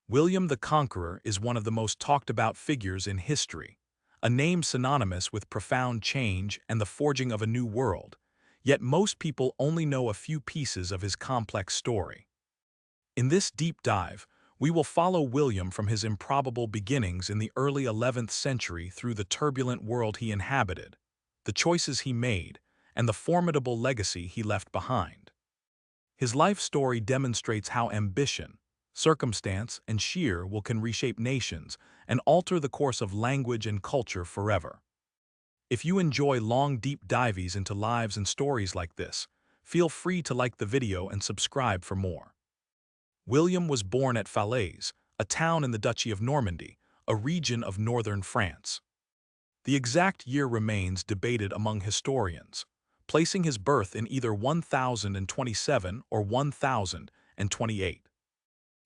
William the Conqueror is one of the most talked about figures in history, a name synonymous with profound change and the forging of a new world, yet most people only know a few pieces of his complex story. In this deep dive, we will follow William from his improbable beginnings in the early 11th century through the turbulent world he inhabited, the choices he made, and the formidable legacy he left behind. His life story demonstrates how ambition, circumstance, and sheer will can reshape nations and alter the course of language and culture forever. If you enjoy long deep dives into lives and stories like this, feel free to like the video and subscribe for more. William was born at Falaise, a town in the Duchy of Normandy, a region of northern France. The exact year remains debated among historians, placing his birth in either 1027 or 1028.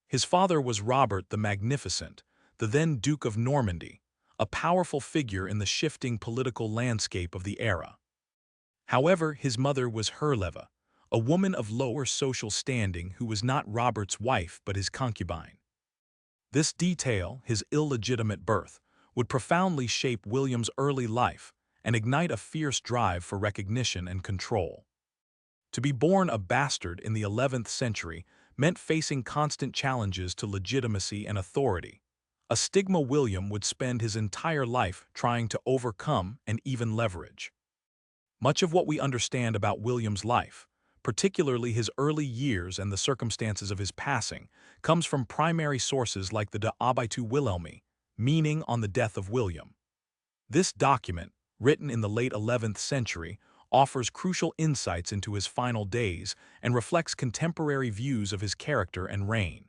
His father was Robert the Magnificent, the then Duke of Normandy, a powerful figure in the shifting political landscape of the era. However, his mother was Herleva, a woman of lower social standing who was not Robert's wife but his concubine. This detail, his illegitimate birth, would profoundly shape William's early life and ignite a fierce drive for recognition and control. To be born a bastard in the 11th century meant facing constant challenges to legitimacy and authority, a stigma William would spend his entire life trying to overcome and even leverage. Much of what we understand about William's life, particularly his early years and the circumstances of his passing, comes from primary sources like the De Abitu Wilhelmi, meaning on the death of William. This document, written in the late 11th century, offers crucial insights into his final days and reflects contemporary views of his character and reign.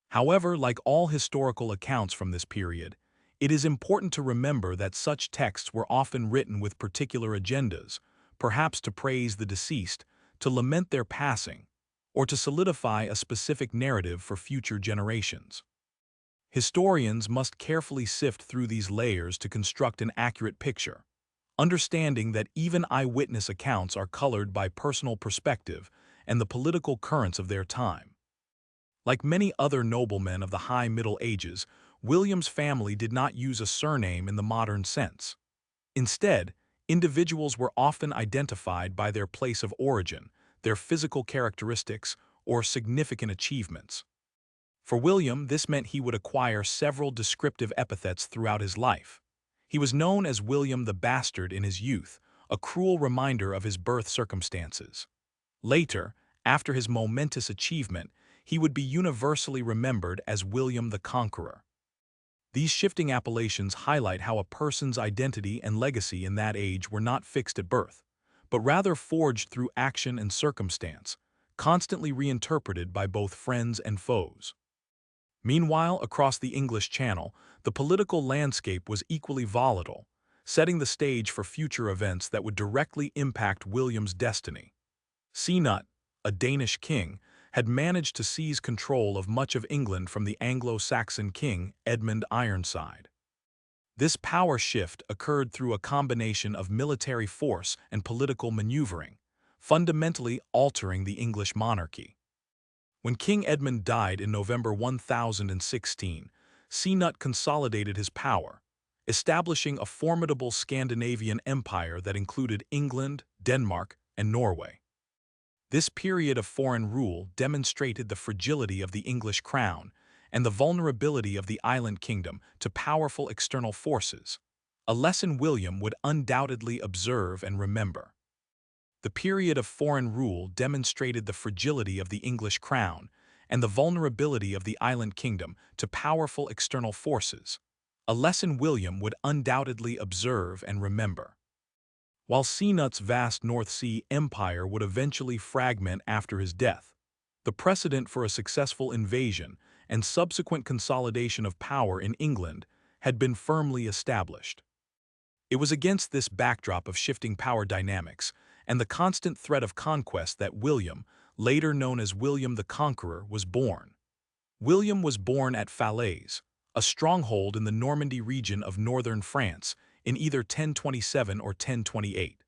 However, like all historical accounts from this period, it is important to remember that such texts were often written with particular agendas, perhaps to praise the deceased, to lament their passing, or to solidify a specific narrative for future generations. Historians must carefully sift through these layers to construct an accurate picture, understanding that even eyewitness accounts are colored by personal perspective and the political currents of their time. Like many other noblemen of the High Middle Ages, William's family did not use a surname in the modern sense. Instead, individuals were often identified by their place of origin, their physical characteristics, or significant achievements. For William, this meant he would acquire several descriptive epithets throughout his life. He was known as William the Bastard in his youth, a cruel reminder of his birth circumstances. Later, after his momentous achievement, he would be universally remembered as William the Conqueror. These shifting appellations highlight how a person's identity and legacy in that age were not fixed at birth, but rather forged through action and circumstance, constantly reinterpreted by both friends and foes. Meanwhile, across the English Channel, the political landscape was equally volatile, setting the stage for future events that would directly impact William's destiny. Cnut, a Danish king, had managed to seize control of much of England from the Anglo-Saxon king Edmund Ironside. This power shift occurred through a combination of military force and political maneuvering, fundamentally altering the English monarchy. When King Edmund died in November 1016, Cnut consolidated his power, establishing a formidable Scandinavian empire that included England, Denmark, and Norway. This period of foreign rule demonstrated the fragility of the English crown and the vulnerability of the island kingdom to powerful external forces, a lesson William would undoubtedly observe and remember. The period of foreign rule demonstrated the fragility of the English crown and the vulnerability of the island kingdom to powerful external forces, a lesson William would undoubtedly observe and remember. While Cnut's vast North Sea empire would eventually fragment after his death, the precedent for a successful invasion and subsequent consolidation of power in England had been firmly established. It was against this backdrop of shifting power dynamics and the constant threat of conquest that William, later known as William the Conqueror, was born. William was born at Falaise, a stronghold in the Normandy region of northern France, in either 1027 or 1028.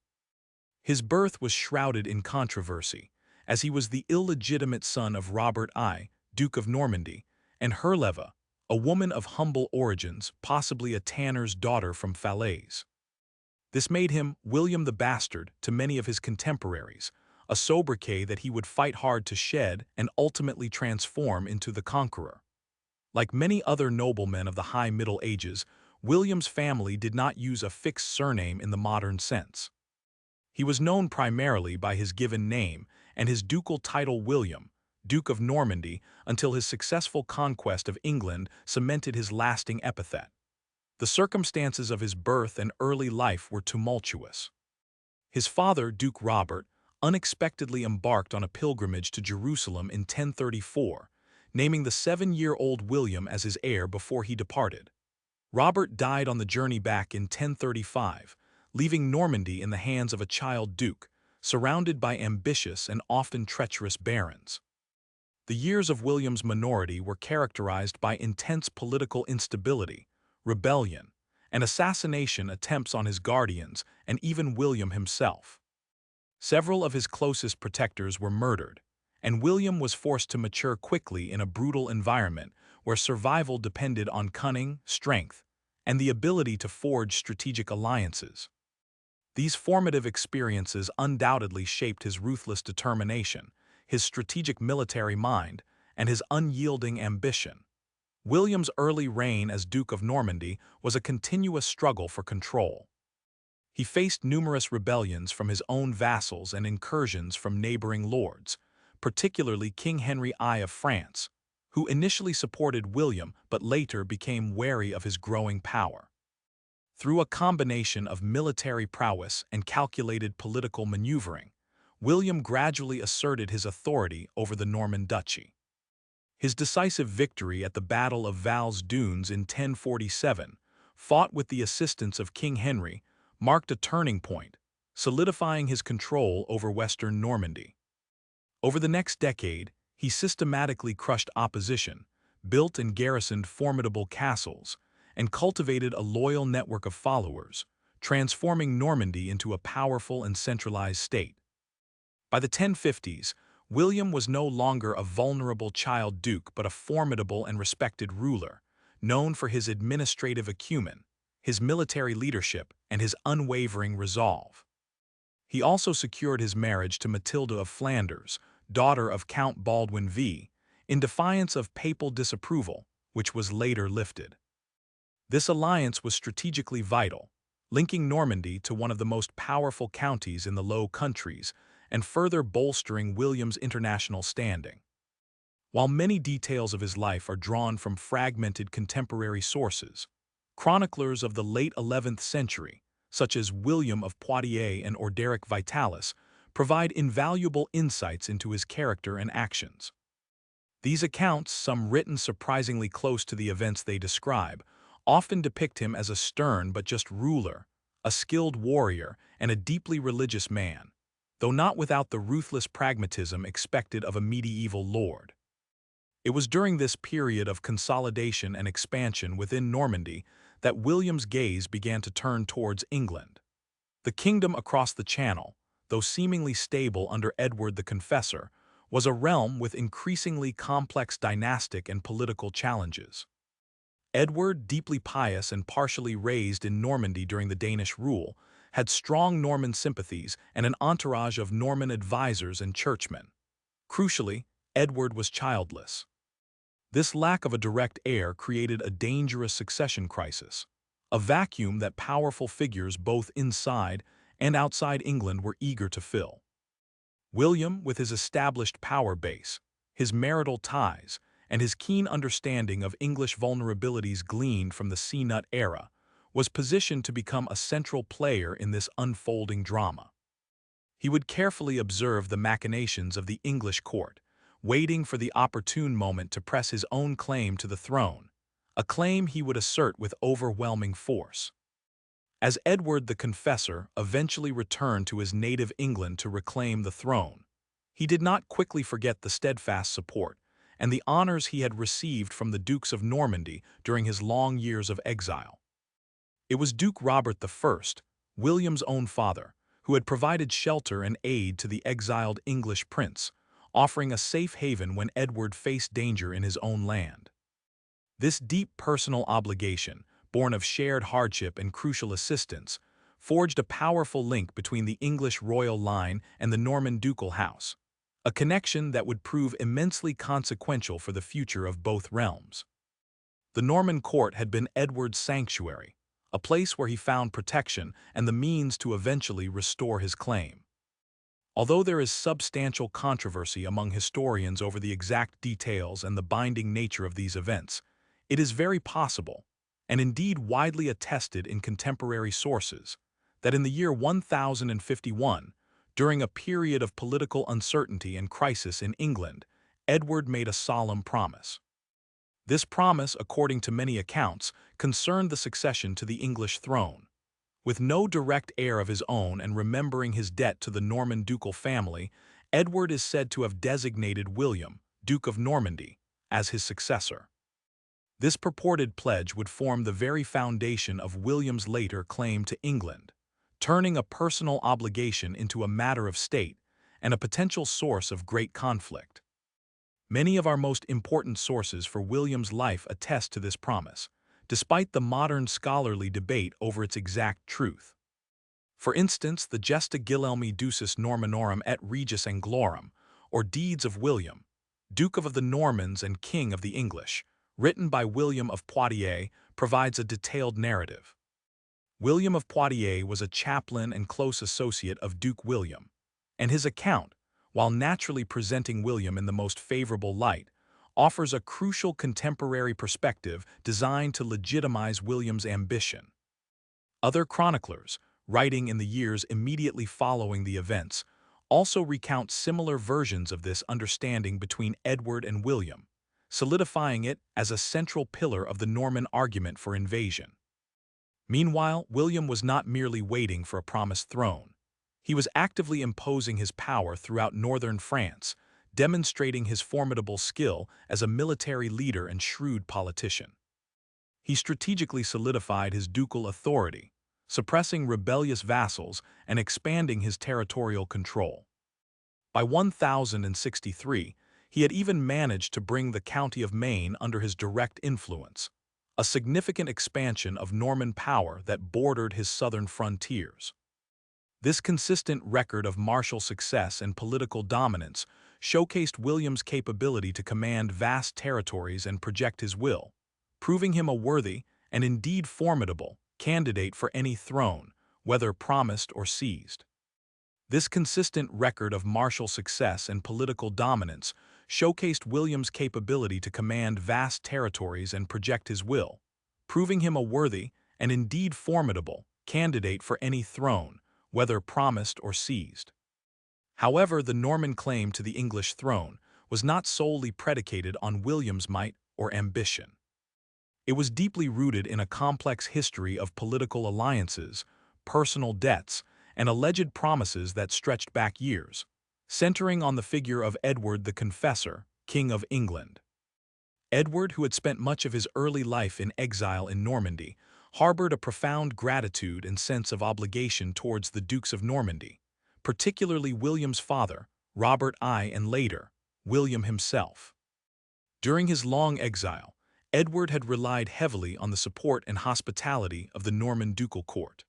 His birth was shrouded in controversy, as he was the illegitimate son of Robert I, Duke of Normandy, and Herleva, a woman of humble origins, possibly a tanner's daughter from Falaise. This made him William the Bastard to many of his contemporaries, a sobriquet that he would fight hard to shed and ultimately transform into the Conqueror. Like many other noblemen of the High Middle Ages, William's family did not use a fixed surname in the modern sense. He was known primarily by his given name and his ducal title William, Duke of Normandy, until his successful conquest of England cemented his lasting epithet. The circumstances of his birth and early life were tumultuous. His father, Duke Robert, unexpectedly embarked on a pilgrimage to Jerusalem in 1034, naming the 7-year-old William as his heir before he departed. Robert died on the journey back in 1035, leaving Normandy in the hands of a child duke, surrounded by ambitious and often treacherous barons. The years of William's minority were characterized by intense political instability, rebellion, and assassination attempts on his guardians and even William himself. Several of his closest protectors were murdered, and William was forced to mature quickly in a brutal environment where survival depended on cunning, strength, and the ability to forge strategic alliances. These formative experiences undoubtedly shaped his ruthless determination, his strategic military mind, and his unyielding ambition. William's early reign as Duke of Normandy was a continuous struggle for control. He faced numerous rebellions from his own vassals and incursions from neighboring lords, particularly King Henry I of France, who initially supported William but later became wary of his growing power. Through a combination of military prowess and calculated political maneuvering, William gradually asserted his authority over the Norman duchy. His decisive victory at the Battle of Val's Dunes in 1047, fought with the assistance of King Henry, marked a turning point, solidifying his control over western Normandy. Over the next decade, he systematically crushed opposition, built and garrisoned formidable castles, and cultivated a loyal network of followers, transforming Normandy into a powerful and centralized state. By the 1050s, William was no longer a vulnerable child duke but a formidable and respected ruler, known for his administrative acumen, his military leadership, and his unwavering resolve. He also secured his marriage to Matilda of Flanders, daughter of Count Baldwin V, in defiance of papal disapproval, which was later lifted. This alliance was strategically vital, linking Normandy to one of the most powerful counties in the Low Countries and further bolstering William's international standing. While many details of his life are drawn from fragmented contemporary sources, chroniclers of the late 11th century, such as William of Poitiers and Orderic Vitalis, provide invaluable insights into his character and actions. These accounts, some written surprisingly close to the events they describe, often depict him as a stern but just ruler, a skilled warrior, and a deeply religious man, though not without the ruthless pragmatism expected of a medieval lord. It was during this period of consolidation and expansion within Normandy that William's gaze began to turn towards England. The kingdom across the Channel, though seemingly stable under Edward the Confessor, was a realm with increasingly complex dynastic and political challenges. Edward, deeply pious and partially raised in Normandy during the Danish rule, had strong Norman sympathies and an entourage of Norman advisors and churchmen. Crucially, Edward was childless. This lack of a direct heir created a dangerous succession crisis, a vacuum that powerful figures both inside and outside England were eager to fill. William, with his established power base, his marital ties, and his keen understanding of English vulnerabilities gleaned from the C-Nut era, was positioned to become a central player in this unfolding drama. He would carefully observe the machinations of the English court, waiting for the opportune moment to press his own claim to the throne, a claim he would assert with overwhelming force. As Edward the Confessor eventually returned to his native England to reclaim the throne, he did not quickly forget the steadfast support and the honors he had received from the Dukes of Normandy during his long years of exile. It was Duke Robert I, William's own father, who had provided shelter and aid to the exiled English prince, offering a safe haven when Edward faced danger in his own land. This deep personal obligation, born of shared hardship and crucial assistance, forged a powerful link between the English royal line and the Norman ducal house, a connection that would prove immensely consequential for the future of both realms. The Norman court had been Edward's sanctuary, a place where he found protection and the means to eventually restore his claim. Although there is substantial controversy among historians over the exact details and the binding nature of these events, it is very possible, and indeed widely attested in contemporary sources, that in the year 1051, during a period of political uncertainty and crisis in England, Edward made a solemn promise. This promise, according to many accounts, concerned the succession to the English throne. With no direct heir of his own and remembering his debt to the Norman ducal family, Edward is said to have designated William, Duke of Normandy, as his successor. This purported pledge would form the very foundation of William's later claim to England, turning a personal obligation into a matter of state and a potential source of great conflict. Many of our most important sources for William's life attest to this promise, despite the modern scholarly debate over its exact truth. For instance, the Gesta Guilhelmi Ducis Normanorum et Regis Anglorum, or Deeds of William, Duke of the Normans and King of the English, written by William of Poitiers, provides a detailed narrative. William of Poitiers was a chaplain and close associate of Duke William, and his account, while naturally presenting William in the most favorable light, offers a crucial contemporary perspective designed to legitimize William's ambition. Other chroniclers, writing in the years immediately following the events, also recount similar versions of this understanding between Edward and William, solidifying it as a central pillar of the Norman argument for invasion. Meanwhile, William was not merely waiting for a promised throne. He was actively imposing his power throughout northern France, demonstrating his formidable skill as a military leader and shrewd politician. He strategically solidified his ducal authority, suppressing rebellious vassals and expanding his territorial control. By 1063, he had even managed to bring the county of Maine under his direct influence, a significant expansion of Norman power that bordered his southern frontiers. This consistent record of martial success and political dominance showcased William's capability to command vast territories and project his will, proving him a worthy, and indeed formidable, candidate for any throne, whether promised or seized. This consistent record of martial success and political dominance showcased William's capability to command vast territories and project his will, proving him a worthy, and indeed formidable, candidate for any throne, whether promised or seized. However, the Norman claim to the English throne was not solely predicated on William's might or ambition. It was deeply rooted in a complex history of political alliances, personal debts, and alleged promises that stretched back years, centering on the figure of Edward the Confessor, King of England. Edward, who had spent much of his early life in exile in Normandy, harbored a profound gratitude and sense of obligation towards the Dukes of Normandy, particularly William's father, Robert I, and later, William himself. During his long exile, Edward had relied heavily on the support and hospitality of the Norman ducal court.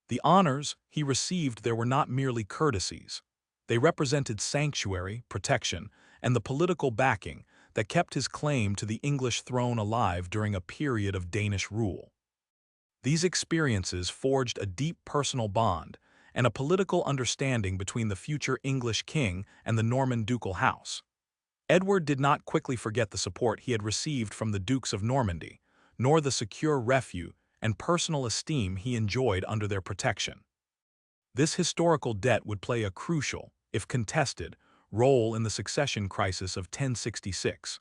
The honors he received there were not merely courtesies. They represented sanctuary, protection, and the political backing that kept his claim to the English throne alive during a period of Danish rule. These experiences forged a deep personal bond and a political understanding between the future English king and the Norman ducal house. Edward did not quickly forget the support he had received from the Dukes of Normandy, nor the secure refuge and personal esteem he enjoyed under their protection. This historical debt would play a crucial, if contested, role in the succession crisis of 1066.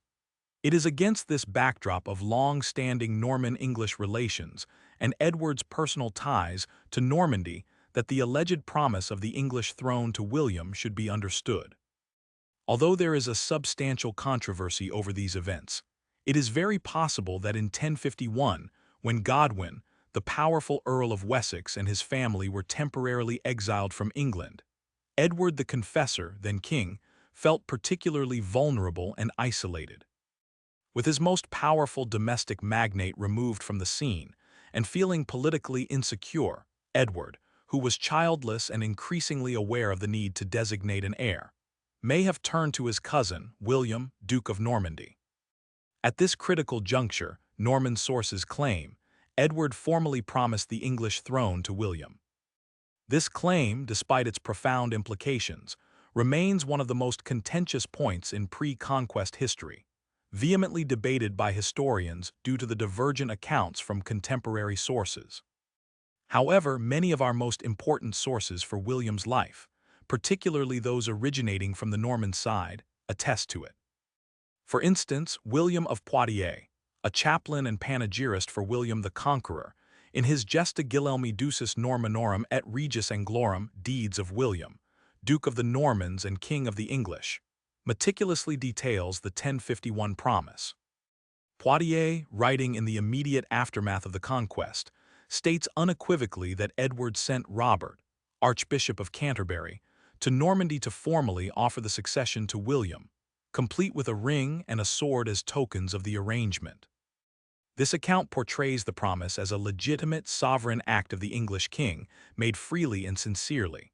It is against this backdrop of long-standing Norman-English relations and Edward's personal ties to Normandy that the alleged promise of the English throne to William should be understood. Although there is a substantial controversy over these events, it is very possible that in 1051, when Godwin, the powerful Earl of Wessex, and his family were temporarily exiled from England, Edward the Confessor, then king, felt particularly vulnerable and isolated. With his most powerful domestic magnate removed from the scene, and feeling politically insecure, Edward, who was childless and increasingly aware of the need to designate an heir, may have turned to his cousin, William, Duke of Normandy. At this critical juncture, Norman sources claim, Edward formally promised the English throne to William. This claim, despite its profound implications, remains one of the most contentious points in pre-conquest history, vehemently debated by historians due to the divergent accounts from contemporary sources. However, many of our most important sources for William's life, particularly those originating from the Norman side, attest to it. For instance, William of Poitiers, a chaplain and panegyrist for William the Conqueror, in his Gesta Guilhelmi Ducis Normanorum et Regis Anglorum Deeds of William, Duke of the Normans and King of the English, meticulously details the 1051 promise. Poitiers, writing in the immediate aftermath of the conquest, states unequivocally that Edward sent Robert, Archbishop of Canterbury, to Normandy to formally offer the succession to William, complete with a ring and a sword as tokens of the arrangement. This account portrays the promise as a legitimate sovereign act of the English king, made freely and sincerely.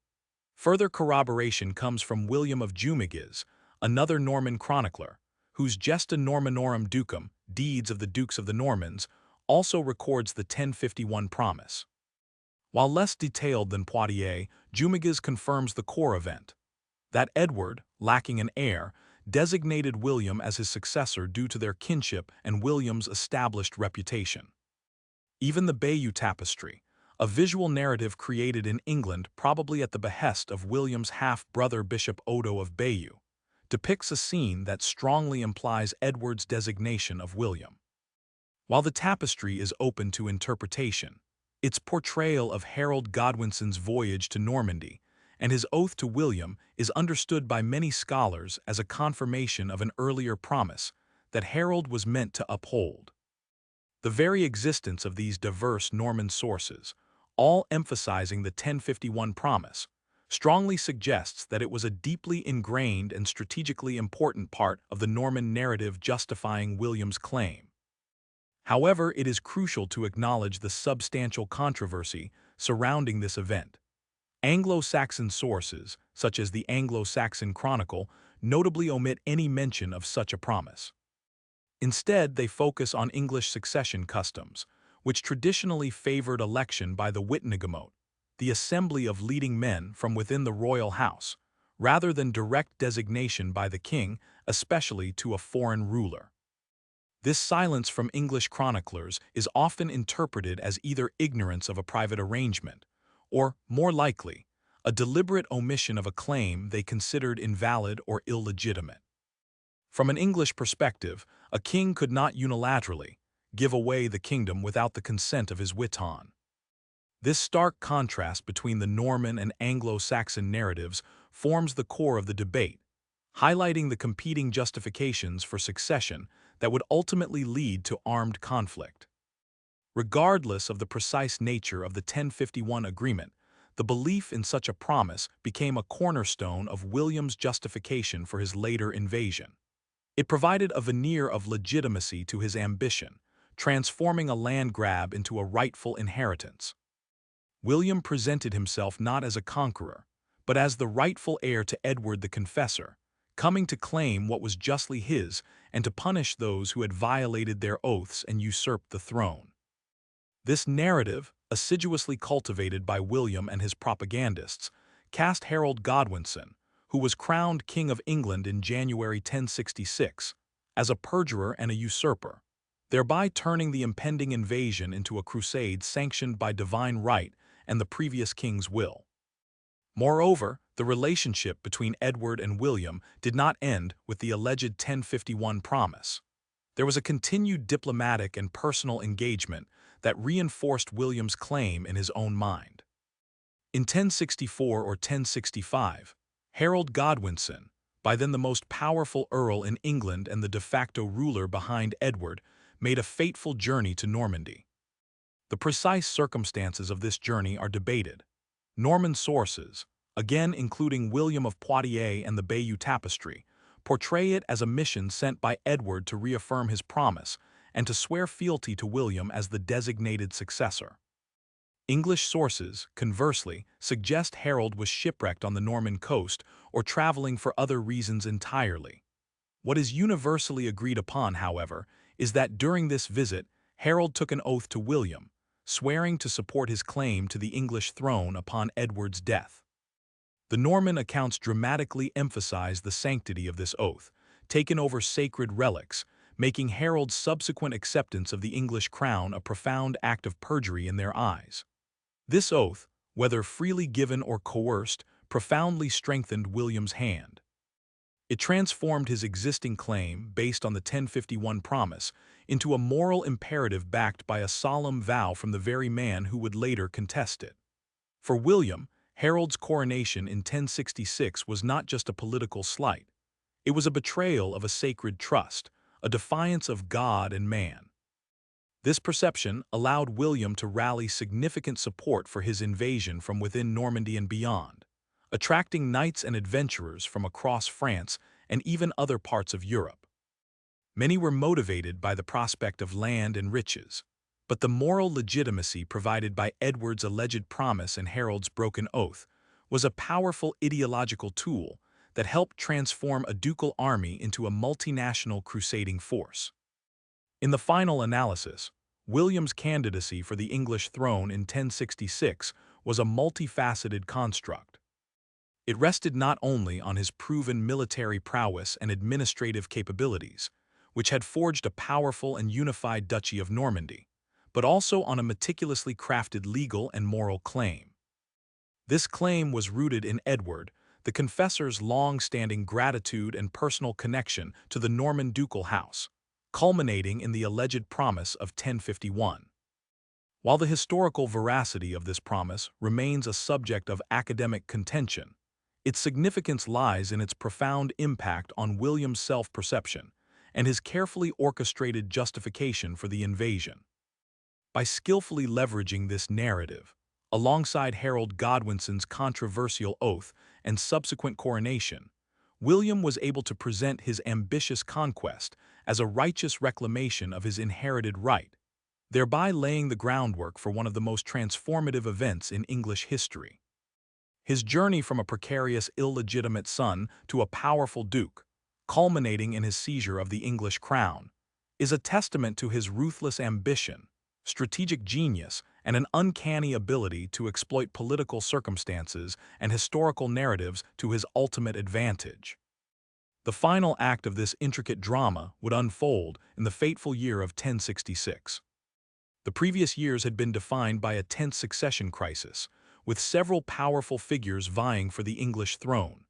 Further corroboration comes from William of Jumiges, another Norman chronicler, whose Gesta Normanorum Ducum, Deeds of the Dukes of the Normans, also records the 1051 promise. While less detailed than Poitiers, Jumiges confirms the core event, that Edward, lacking an heir, designated William as his successor due to their kinship and William's established reputation. Even the Bayeux Tapestry, a visual narrative created in England probably at the behest of William's half-brother Bishop Odo of Bayeux, depicts a scene that strongly implies Edward's designation of William. While the tapestry is open to interpretation, its portrayal of Harold Godwinson's voyage to Normandy and his oath to William is understood by many scholars as a confirmation of an earlier promise that Harold was meant to uphold. The very existence of these diverse Norman sources, all emphasizing the 1051 promise, strongly suggests that it was a deeply ingrained and strategically important part of the Norman narrative justifying William's claim. However, it is crucial to acknowledge the substantial controversy surrounding this event. Anglo-Saxon sources, such as the Anglo-Saxon Chronicle, notably omit any mention of such a promise. Instead, they focus on English succession customs, which traditionally favored election by the Wittenagemot, the assembly of leading men from within the royal house, rather than direct designation by the king, especially to a foreign ruler. This silence from English chroniclers is often interpreted as either ignorance of a private arrangement, or, more likely, a deliberate omission of a claim they considered invalid or illegitimate. From an English perspective, a king could not unilaterally give away the kingdom without the consent of his witan. This stark contrast between the Norman and Anglo-Saxon narratives forms the core of the debate, highlighting the competing justifications for succession that would ultimately lead to armed conflict. Regardless of the precise nature of the 1051 agreement, the belief in such a promise became a cornerstone of William's justification for his later invasion. It provided a veneer of legitimacy to his ambition, transforming a land grab into a rightful inheritance. William presented himself not as a conqueror, but as the rightful heir to Edward the Confessor, coming to claim what was justly his and to punish those who had violated their oaths and usurped the throne. This narrative, assiduously cultivated by William and his propagandists, cast Harold Godwinson, who was crowned King of England in January 1066, as a perjurer and a usurper, thereby turning the impending invasion into a crusade sanctioned by divine right and the previous king's will. Moreover, the relationship between Edward and William did not end with the alleged 1051 promise. There was a continued diplomatic and personal engagement that reinforced William's claim in his own mind. In 1064 or 1065, Harold Godwinson, by then the most powerful earl in England and the de facto ruler behind Edward, made a fateful journey to Normandy. The precise circumstances of this journey are debated. Norman sources, again including William of Poitiers and the Bayeux Tapestry, portray it as a mission sent by Edward to reaffirm his promise and to swear fealty to William as the designated successor. English sources, conversely, suggest Harold was shipwrecked on the Norman coast or traveling for other reasons entirely. What is universally agreed upon, however, is that during this visit, Harold took an oath to William, swearing to support his claim to the English throne upon Edward's death. The Norman accounts dramatically emphasize the sanctity of this oath, taken over sacred relics, making Harold's subsequent acceptance of the English crown a profound act of perjury in their eyes. This oath, whether freely given or coerced, profoundly strengthened William's hand. It transformed his existing claim, based on the 1051 promise, into a moral imperative backed by a solemn vow from the very man who would later contest it. For William, Harold's coronation in 1066 was not just a political slight. It was a betrayal of a sacred trust, a defiance of God and man. This perception allowed William to rally significant support for his invasion from within Normandy and beyond, attracting knights and adventurers from across France and even other parts of Europe. Many were motivated by the prospect of land and riches, but the moral legitimacy provided by Edward's alleged promise and Harold's broken oath was a powerful ideological tool that helped transform a ducal army into a multinational crusading force. In the final analysis, William's candidacy for the English throne in 1066 was a multifaceted construct. It rested not only on his proven military prowess and administrative capabilities, which had forged a powerful and unified Duchy of Normandy, but also on a meticulously crafted legal and moral claim. This claim was rooted in Edward, the confessor's long-standing gratitude and personal connection to the Norman ducal house, culminating in the alleged promise of 1051. While the historical veracity of this promise remains a subject of academic contention, its significance lies in its profound impact on William's self-perception and his carefully orchestrated justification for the invasion. By skillfully leveraging this narrative, alongside Harold Godwinson's controversial oath and subsequent coronation, William was able to present his ambitious conquest as a righteous reclamation of his inherited right, thereby laying the groundwork for one of the most transformative events in English history. His journey from a precarious, illegitimate son to a powerful duke, culminating in his seizure of the English crown, is a testament to his ruthless ambition, strategic genius, and an uncanny ability to exploit political circumstances and historical narratives to his ultimate advantage. The final act of this intricate drama would unfold in the fateful year of 1066. The previous years had been defined by a tense succession crisis, with several powerful figures vying for the English throne.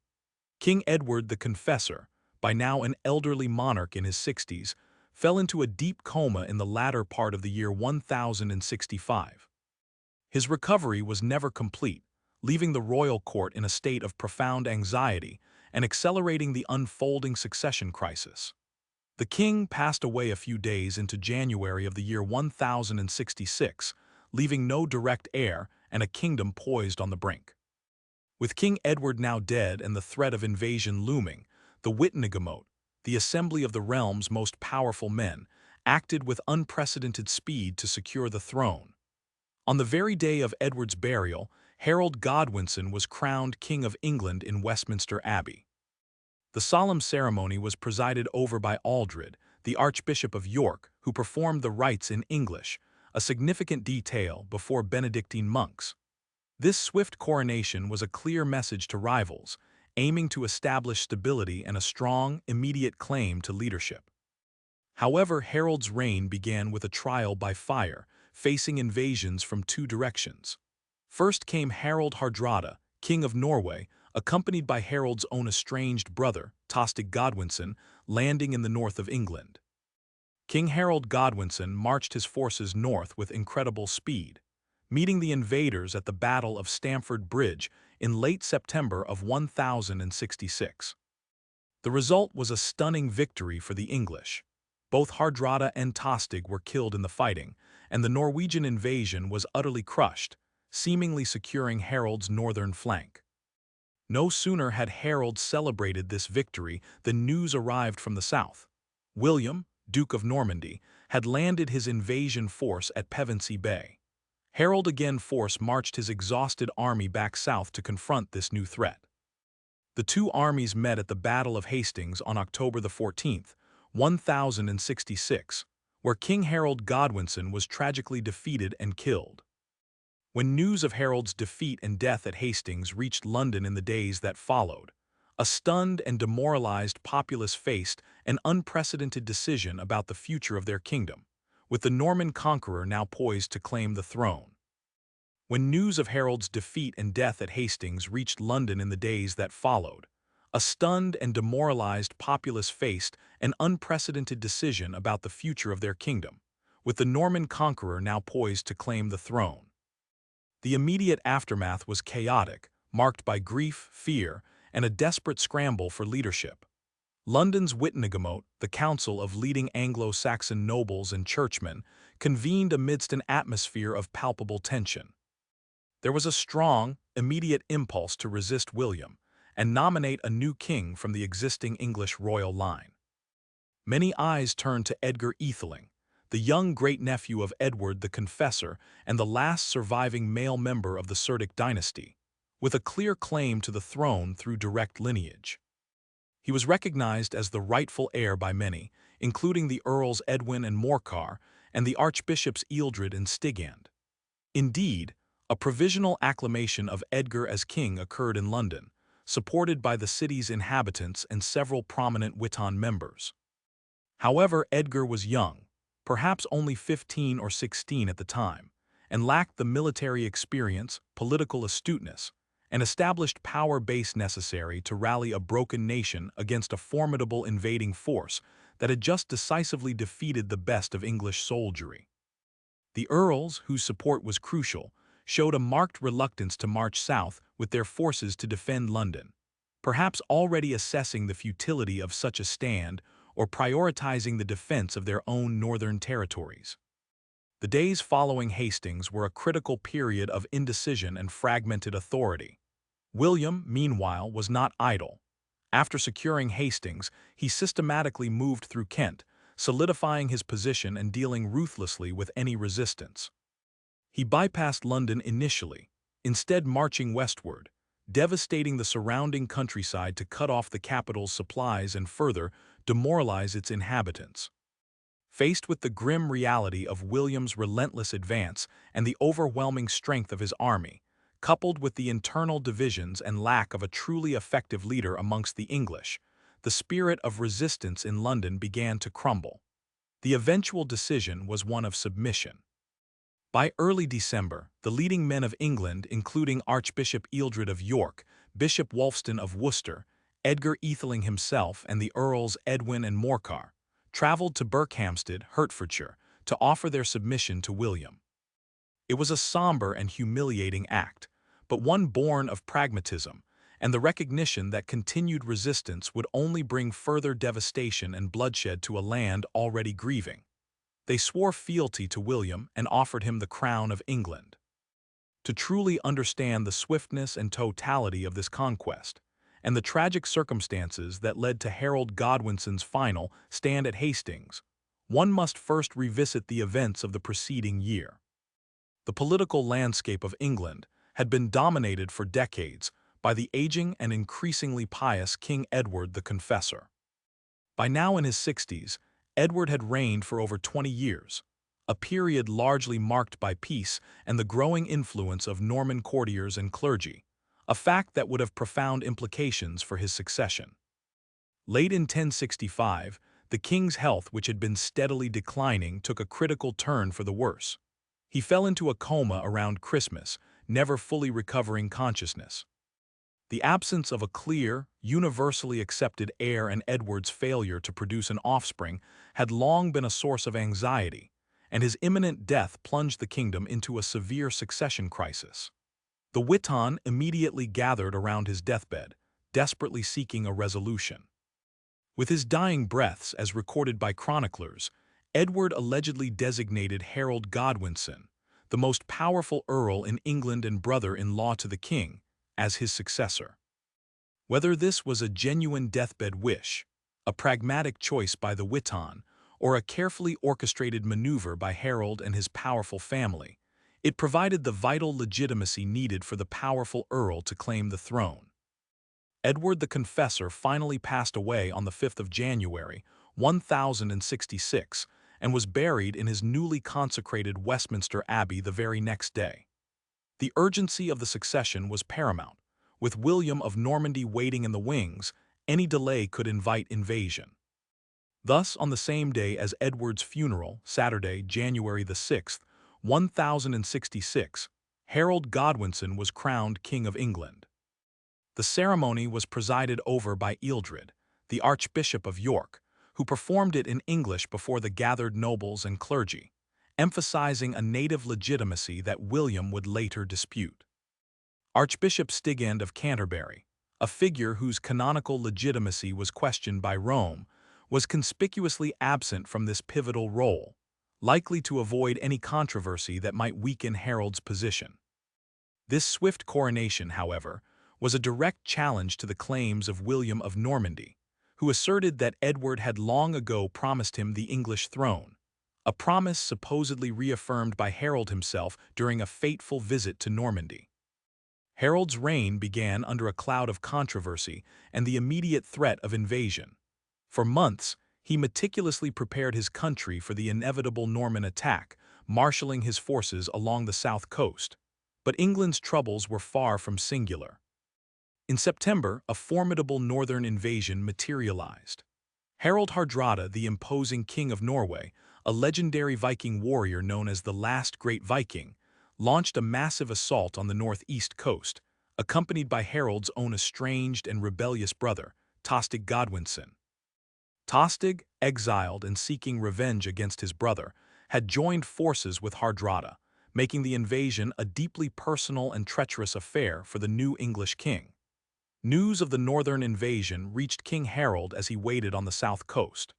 King Edward the Confessor, by now an elderly monarch in his 60s, fell into a deep coma in the latter part of the year 1065. His recovery was never complete, leaving the royal court in a state of profound anxiety and accelerating the unfolding succession crisis. The king passed away a few days into January of the year 1066, leaving no direct heir and a kingdom poised on the brink. With King Edward now dead and the threat of invasion looming, the Witenagemot, the assembly of the realm's most powerful men, acted with unprecedented speed to secure the throne. On the very day of Edward's burial, Harold Godwinson was crowned King of England in Westminster Abbey. The solemn ceremony was presided over by Aldred, the Archbishop of York, who performed the rites in English, a significant detail before Benedictine monks. This swift coronation was a clear message to rivals, aiming to establish stability and a strong, immediate claim to leadership. However, Harold's reign began with a trial by fire, facing invasions from two directions. First came Harald Hardrada, King of Norway, accompanied by Harold's own estranged brother, Tostig Godwinson, landing in the north of England. King Harold Godwinson marched his forces north with incredible speed, meeting the invaders at the Battle of Stamford Bridge in late September of 1066. The result was a stunning victory for the English. Both Hardrada and Tostig were killed in the fighting, and the Norwegian invasion was utterly crushed, seemingly securing Harold's northern flank. No sooner had Harold celebrated this victory than news arrived from the south. William, Duke of Normandy, had landed his invasion force at Pevensey Bay. Harold again marched his exhausted army back south to confront this new threat. The two armies met at the Battle of Hastings on October the 14th, 1066, where King Harold Godwinson was tragically defeated and killed. When news of Harold's defeat and death at Hastings reached London in the days that followed, a stunned and demoralized populace faced an unprecedented decision about the future of their kingdom, with the Norman conqueror now poised to claim the throne. When news of Harold's defeat and death at Hastings reached London in the days that followed, a stunned and demoralized populace faced an unprecedented decision about the future of their kingdom, with the Norman conqueror now poised to claim the throne. The immediate aftermath was chaotic, marked by grief, fear, and a desperate scramble for leadership. London's Wittenagemot, the council of leading Anglo-Saxon nobles and churchmen, convened amidst an atmosphere of palpable tension. There was a strong, immediate impulse to resist William and nominate a new king from the existing English royal line. Many eyes turned to Edgar Atheling, the young great-nephew of Edward the Confessor and the last surviving male member of the Cerdic dynasty, with a clear claim to the throne through direct lineage. He was recognized as the rightful heir by many, including the Earls Edwin and Morcar and the Archbishops Ealdred and Stigand. Indeed, a provisional acclamation of Edgar as king occurred in London, supported by the city's inhabitants and several prominent Witan members. However, Edgar was young, perhaps only 15 or 16 at the time, and lacked the military experience, political astuteness, and established power base necessary to rally a broken nation against a formidable invading force that had just decisively defeated the best of English soldiery. The earls, whose support was crucial, showed a marked reluctance to march south with their forces to defend London, perhaps already assessing the futility of such a stand or prioritizing the defense of their own northern territories. The days following Hastings were a critical period of indecision and fragmented authority. William, meanwhile, was not idle. After securing Hastings, he systematically moved through Kent, solidifying his position and dealing ruthlessly with any resistance. He bypassed London initially, instead marching westward, devastating the surrounding countryside to cut off the capital's supplies and further demoralize its inhabitants. Faced with the grim reality of William's relentless advance and the overwhelming strength of his army, coupled with the internal divisions and lack of a truly effective leader amongst the English, the spirit of resistance in London began to crumble. The eventual decision was one of submission. By early December, the leading men of England, including Archbishop Ealdred of York, Bishop Wulfstan of Worcester, Edgar Atheling himself, and the Earls Edwin and Morcar, traveled to Berkhamsted, Hertfordshire, to offer their submission to William. It was a somber and humiliating act, but one born of pragmatism and the recognition that continued resistance would only bring further devastation and bloodshed to a land already grieving. They swore fealty to William and offered him the crown of England. To truly understand the swiftness and totality of this conquest, and the tragic circumstances that led to Harold Godwinson's final stand at Hastings, one must first revisit the events of the preceding year. The political landscape of England had been dominated for decades by the aging and increasingly pious King Edward the Confessor. By now in his 60s, Edward had reigned for over 20 years, a period largely marked by peace and the growing influence of Norman courtiers and clergy, a fact that would have profound implications for his succession. Late in 1065, the king's health, which had been steadily declining, took a critical turn for the worse. He fell into a coma around Christmas, never fully recovering consciousness. The absence of a clear, universally accepted heir and Edward's failure to produce an offspring had long been a source of anxiety, and his imminent death plunged the kingdom into a severe succession crisis. The Witan immediately gathered around his deathbed, desperately seeking a resolution. With his dying breaths, as recorded by chroniclers, Edward allegedly designated Harold Godwinson, the most powerful earl in England and brother-in-law to the king, as his successor. Whether this was a genuine deathbed wish, a pragmatic choice by the Witan, or a carefully orchestrated maneuver by Harold and his powerful family, it provided the vital legitimacy needed for the powerful Earl to claim the throne. Edward the Confessor finally passed away on the 5th of January, 1066, and was buried in his newly consecrated Westminster Abbey the very next day. The urgency of the succession was paramount. With William of Normandy waiting in the wings, any delay could invite invasion. Thus, on the same day as Edward's funeral, Saturday, January the 6th, 1066, Harold Godwinson was crowned King of England. The ceremony was presided over by Ealdred, the Archbishop of York, who performed it in English before the gathered nobles and clergy, emphasizing a native legitimacy that William would later dispute. Archbishop Stigand of Canterbury, a figure whose canonical legitimacy was questioned by Rome, was conspicuously absent from this pivotal role, likely to avoid any controversy that might weaken Harold's position. This swift coronation, however, was a direct challenge to the claims of William of Normandy, who asserted that Edward had long ago promised him the English throne, a promise supposedly reaffirmed by Harold himself during a fateful visit to Normandy. Harold's reign began under a cloud of controversy and the immediate threat of invasion. For months, he meticulously prepared his country for the inevitable Norman attack, marshalling his forces along the south coast. But England's troubles were far from singular. In September, a formidable northern invasion materialized. Harald Hardrada, the imposing king of Norway, a legendary Viking warrior known as the Last Great Viking, launched a massive assault on the northeast coast, accompanied by Harold's own estranged and rebellious brother, Tostig Godwinson. Tostig, exiled and seeking revenge against his brother, had joined forces with Hardrada, making the invasion a deeply personal and treacherous affair for the new English king. News of the northern invasion reached King Harold as he waited on the south coast.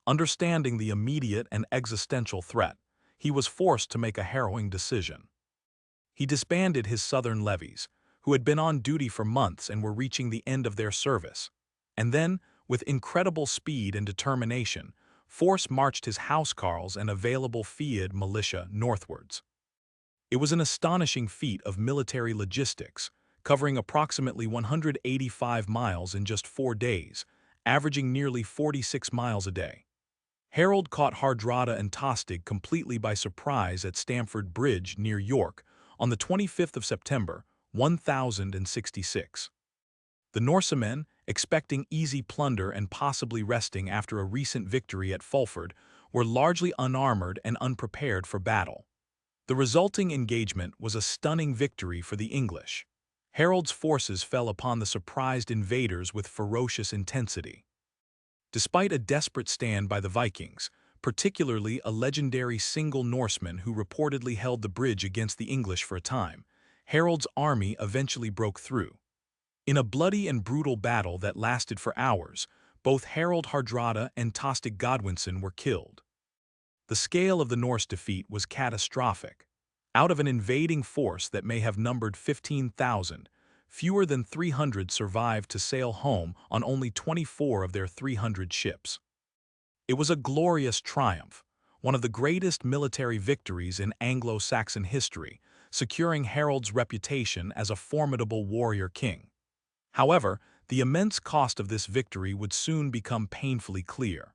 Understanding the immediate and existential threat, he was forced to make a harrowing decision. He disbanded his southern levies, who had been on duty for months and were reaching the end of their service, and then, with incredible speed and determination, marched his housecarls and available Field militia northwards. It was an astonishing feat of military logistics, covering approximately 185 miles in just 4 days, averaging nearly 46 miles a day. Harold caught Hardrada and Tostig completely by surprise at Stamford Bridge near York on the 25th of September, 1066. The Norsemen, expecting easy plunder and possibly resting after a recent victory at Fulford, were largely unarmored and unprepared for battle. The resulting engagement was a stunning victory for the English. Harold's forces fell upon the surprised invaders with ferocious intensity. Despite a desperate stand by the Vikings, particularly a legendary single Norseman who reportedly held the bridge against the English for a time, Harold's army eventually broke through. In a bloody and brutal battle that lasted for hours, both Harold Hardrada and Tostig Godwinson were killed. The scale of the Norse defeat was catastrophic. Out of an invading force that may have numbered 15,000, fewer than 300 survived to sail home on only 24 of their 300 ships. It was a glorious triumph, one of the greatest military victories in Anglo-Saxon history, securing Harold's reputation as a formidable warrior king. However, the immense cost of this victory would soon become painfully clear.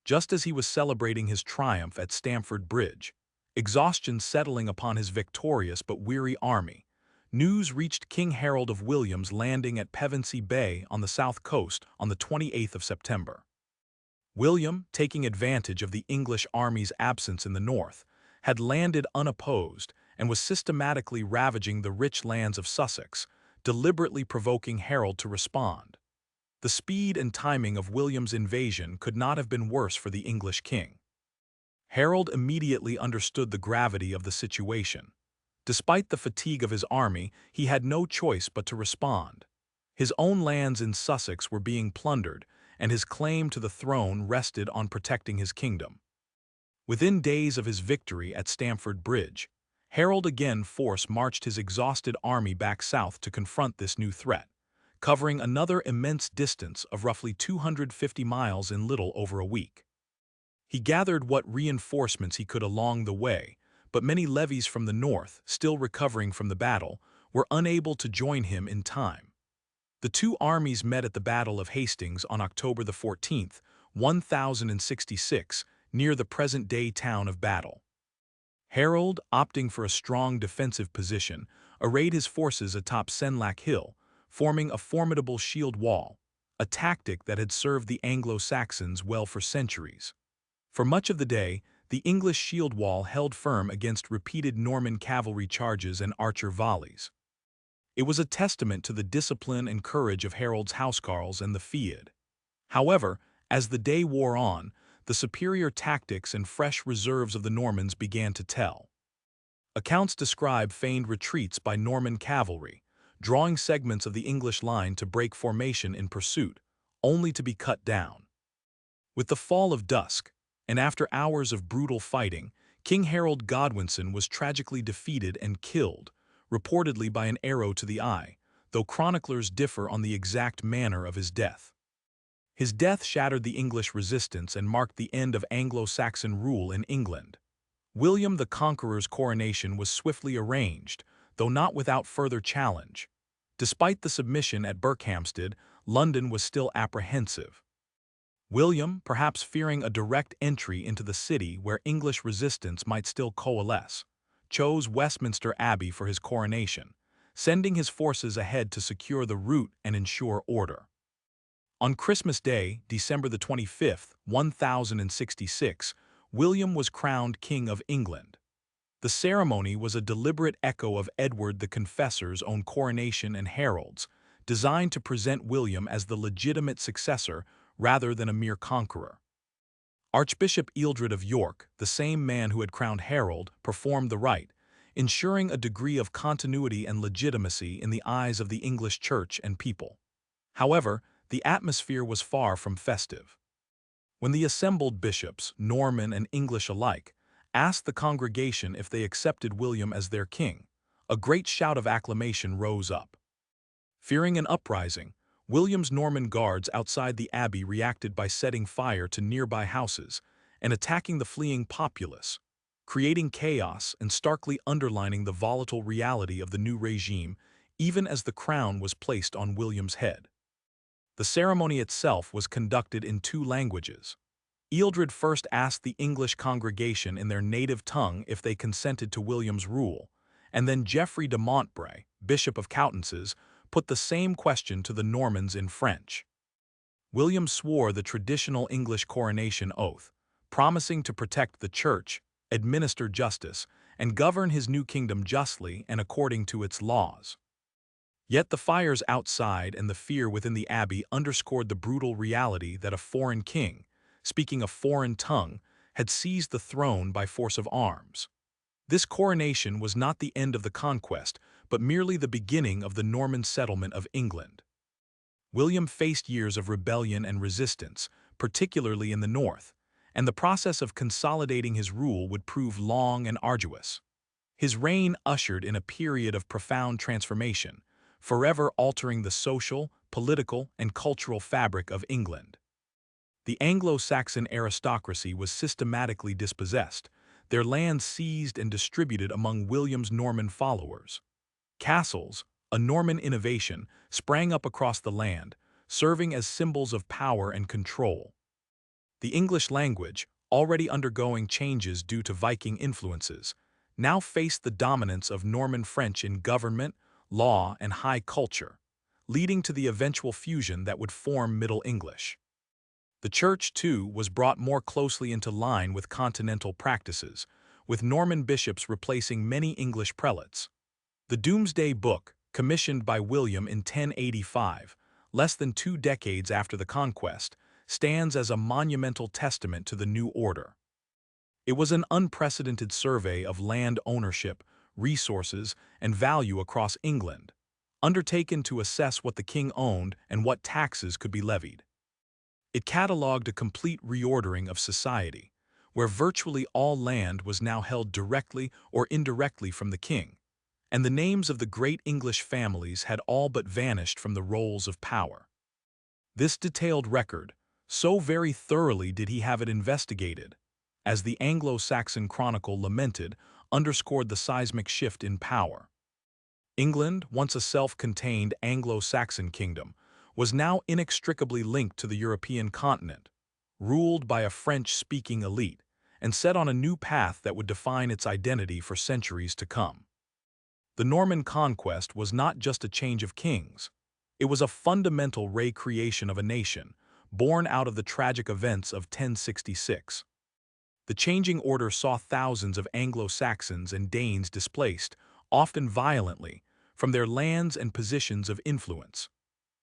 Just as he was celebrating his triumph at Stamford Bridge, exhaustion settling upon his victorious but weary army, news reached King Harold of William's landing at Pevensey Bay on the south coast on the 28th of September. William, taking advantage of the English army's absence in the north, had landed unopposed and was systematically ravaging the rich lands of Sussex, deliberately provoking Harold to respond. The speed and timing of William's invasion could not have been worse for the English king. Harold immediately understood the gravity of the situation. Despite the fatigue of his army, he had no choice but to respond. His own lands in Sussex were being plundered, and his claim to the throne rested on protecting his kingdom. Within days of his victory at Stamford Bridge, Harold again marched his exhausted army back south to confront this new threat, covering another immense distance of roughly 250 miles in little over a week. He gathered what reinforcements he could along the way, but many levies from the north, still recovering from the battle, were unable to join him in time. The two armies met at the Battle of Hastings on October the 14th, 1066, near the present-day town of Battle. Harold, opting for a strong defensive position, arrayed his forces atop Senlac Hill, forming a formidable shield wall, a tactic that had served the Anglo-Saxons well for centuries. For much of the day, the English shield wall held firm against repeated Norman cavalry charges and archer volleys. It was a testament to the discipline and courage of Harold's housecarls and the Field. However, as the day wore on, the superior tactics and fresh reserves of the Normans began to tell. Accounts describe feigned retreats by Norman cavalry, drawing segments of the English line to break formation in pursuit, only to be cut down. With the fall of dusk, and after hours of brutal fighting, King Harold Godwinson was tragically defeated and killed, reportedly by an arrow to the eye, though chroniclers differ on the exact manner of his death. His death shattered the English resistance and marked the end of Anglo-Saxon rule in England. William the Conqueror's coronation was swiftly arranged, though not without further challenge. Despite the submission at Berkhamsted, London was still apprehensive. William, perhaps fearing a direct entry into the city where English resistance might still coalesce, chose Westminster Abbey for his coronation, sending his forces ahead to secure the route and ensure order. On Christmas Day, December the 25th, 1066, William was crowned King of England. The ceremony was a deliberate echo of Edward the Confessor's own coronation and Harold's, designed to present William as the legitimate successor rather than a mere conqueror. Archbishop Ealdred of York, the same man who had crowned Harold, performed the rite, ensuring a degree of continuity and legitimacy in the eyes of the English church and people. However, the atmosphere was far from festive. When the assembled bishops, Norman and English alike, asked the congregation if they accepted William as their king, a great shout of acclamation rose up. Fearing an uprising, William's Norman guards outside the abbey reacted by setting fire to nearby houses and attacking the fleeing populace, creating chaos and starkly underlining the volatile reality of the new regime even as the crown was placed on William's head. The ceremony itself was conducted in two languages. Ealdred first asked the English congregation in their native tongue if they consented to William's rule, and then Geoffrey de Montbray, Bishop of Coutances, put the same question to the Normans in French. William swore the traditional English coronation oath, promising to protect the church, administer justice, and govern his new kingdom justly and according to its laws. Yet the fires outside and the fear within the abbey underscored the brutal reality that a foreign king, speaking a foreign tongue, had seized the throne by force of arms. This coronation was not the end of the conquest, but merely the beginning of the Norman settlement of England. William faced years of rebellion and resistance, particularly in the north, and the process of consolidating his rule would prove long and arduous. His reign ushered in a period of profound transformation, forever altering the social, political, and cultural fabric of England. The Anglo-Saxon aristocracy was systematically dispossessed, their lands seized and distributed among William's Norman followers. Castles, a Norman innovation, sprang up across the land, serving as symbols of power and control. The English language, already undergoing changes due to Viking influences, now faced the dominance of Norman French in government, law, and high culture, leading to the eventual fusion that would form Middle English. The church, too, was brought more closely into line with continental practices, with Norman bishops replacing many English prelates. The Domesday Book, commissioned by William in 1085, less than 2 decades after the conquest, stands as a monumental testament to the new order. It was an unprecedented survey of land ownership, resources, and value across England, undertaken to assess what the king owned and what taxes could be levied. It catalogued a complete reordering of society, where virtually all land was now held directly or indirectly from the king, and the names of the great English families had all but vanished from the rolls of power. This detailed record, so very thoroughly did he have it investigated, as the Anglo-Saxon Chronicle lamented, underscored the seismic shift in power. England, once a self-contained Anglo-Saxon kingdom, was now inextricably linked to the European continent, ruled by a French-speaking elite, and set on a new path that would define its identity for centuries to come. The Norman conquest was not just a change of kings. It was a fundamental recreation of a nation, born out of the tragic events of 1066. The changing order saw thousands of Anglo-Saxons and Danes displaced, often violently, from their lands and positions of influence.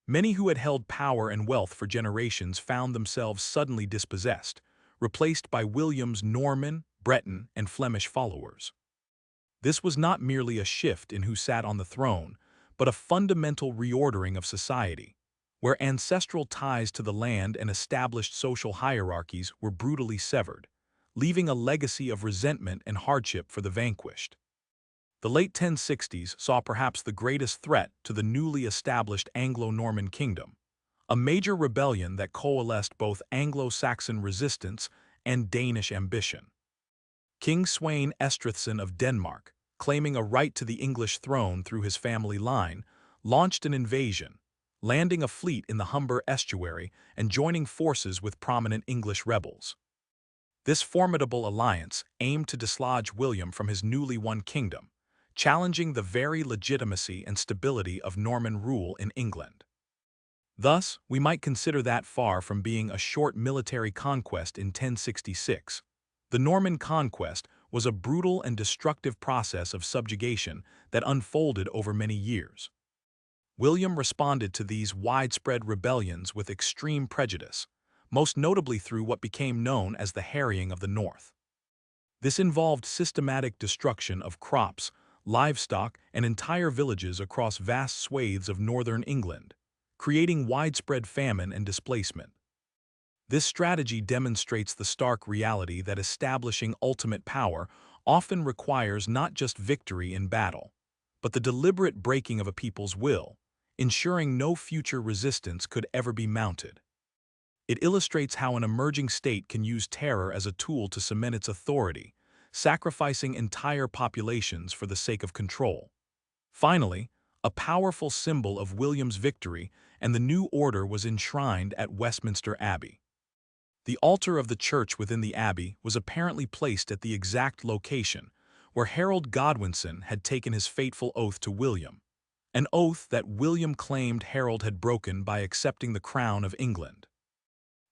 Many who had held power and wealth for generations found themselves suddenly dispossessed, replaced by William's Norman, Breton, and Flemish followers. This was not merely a shift in who sat on the throne, but a fundamental reordering of society, where ancestral ties to the land and established social hierarchies were brutally severed, leaving a legacy of resentment and hardship for the vanquished. The late 1060s saw perhaps the greatest threat to the newly established Anglo-Norman kingdom, a major rebellion that coalesced both Anglo-Saxon resistance and Danish ambition. King Sweyn Estrithson of Denmark, claiming a right to the English throne through his family line, launched an invasion, landing a fleet in the Humber estuary and joining forces with prominent English rebels. This formidable alliance aimed to dislodge William from his newly won kingdom, challenging the very legitimacy and stability of Norman rule in England. Thus, we might consider that far from being a short military conquest in 1066. The Norman conquest was a brutal and destructive process of subjugation that unfolded over many years. William responded to these widespread rebellions with extreme prejudice, most notably through what became known as the harrying of the North. This involved systematic destruction of crops, livestock, and entire villages across vast swathes of northern England, creating widespread famine and displacement. This strategy demonstrates the stark reality that establishing ultimate power often requires not just victory in battle, but the deliberate breaking of a people's will, ensuring no future resistance could ever be mounted. It illustrates how an emerging state can use terror as a tool to cement its authority, sacrificing entire populations for the sake of control. Finally, a powerful symbol of William's victory and the new order was enshrined at Westminster Abbey. The altar of the church within the abbey was apparently placed at the exact location where Harold Godwinson had taken his fateful oath to William, an oath that William claimed Harold had broken by accepting the crown of England.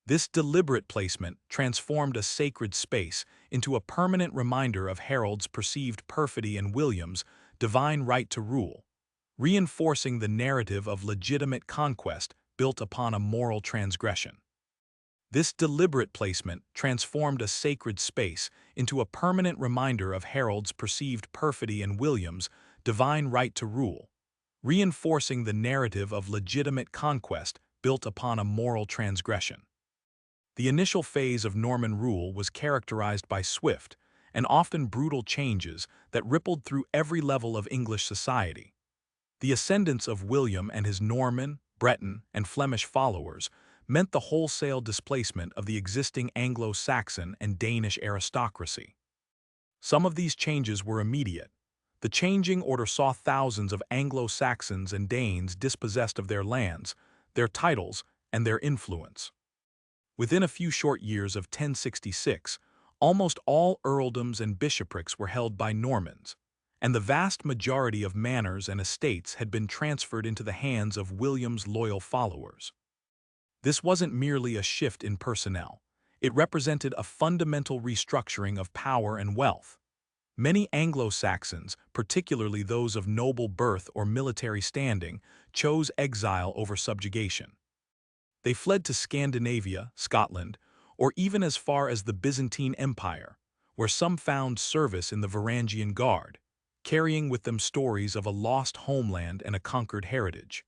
This deliberate placement transformed a sacred space into a permanent reminder of Harold's perceived perfidy and William's divine right to rule, reinforcing the narrative of legitimate conquest built upon a moral transgression. This deliberate placement transformed a sacred space into a permanent reminder of Harold's perceived perfidy and William's divine right to rule, reinforcing the narrative of legitimate conquest built upon a moral transgression. The initial phase of Norman rule was characterized by swift and often brutal changes that rippled through every level of English society. The ascendance of William and his Norman, Breton, and Flemish followers meant the wholesale displacement of the existing Anglo-Saxon and Danish aristocracy. Some of these changes were immediate. The changing order saw thousands of Anglo-Saxons and Danes dispossessed of their lands, their titles, and their influence. Within a few short years of 1066, almost all earldoms and bishoprics were held by Normans, and the vast majority of manors and estates had been transferred into the hands of William's loyal followers. This wasn't merely a shift in personnel. It represented a fundamental restructuring of power and wealth. Many Anglo-Saxons, particularly those of noble birth or military standing, chose exile over subjugation. They fled to Scandinavia, Scotland, or even as far as the Byzantine Empire, where some found service in the Varangian Guard, carrying with them stories of a lost homeland and a conquered heritage.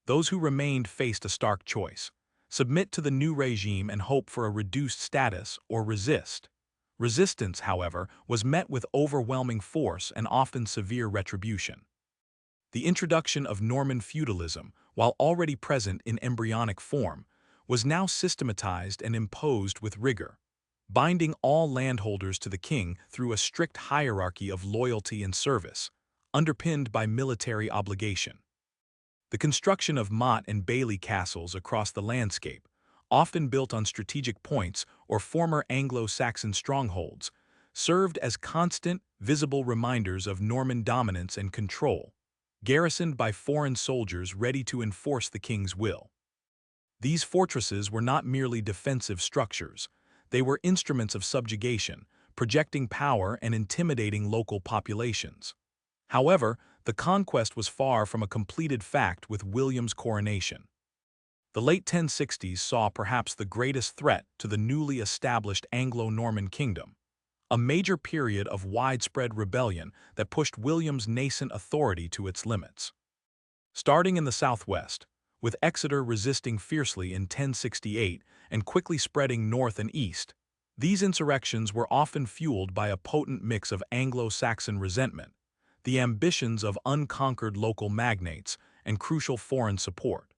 Those who remained faced a stark choice: submit to the new regime and hope for a reduced status, or resist. Resistance, however, was met with overwhelming force and often severe retribution. The introduction of Norman feudalism, while already present in embryonic form, was now systematized and imposed with rigor, binding all landholders to the king through a strict hierarchy of loyalty and service, underpinned by military obligation. The construction of motte and bailey castles across the landscape, often built on strategic points or former Anglo-Saxon strongholds, served as constant, visible reminders of Norman dominance and control, garrisoned by foreign soldiers ready to enforce the king's will. These fortresses were not merely defensive structures, they were instruments of subjugation, projecting power and intimidating local populations. However, the conquest was far from a completed fact with William's coronation. The late 1060s saw perhaps the greatest threat to the newly established Anglo-Norman kingdom, a major period of widespread rebellion that pushed William's nascent authority to its limits. Starting in the southwest, with Exeter resisting fiercely in 1068 and quickly spreading north and east, these insurrections were often fueled by a potent mix of Anglo-Saxon resentment, the ambitions of unconquered local magnates, and crucial foreign support.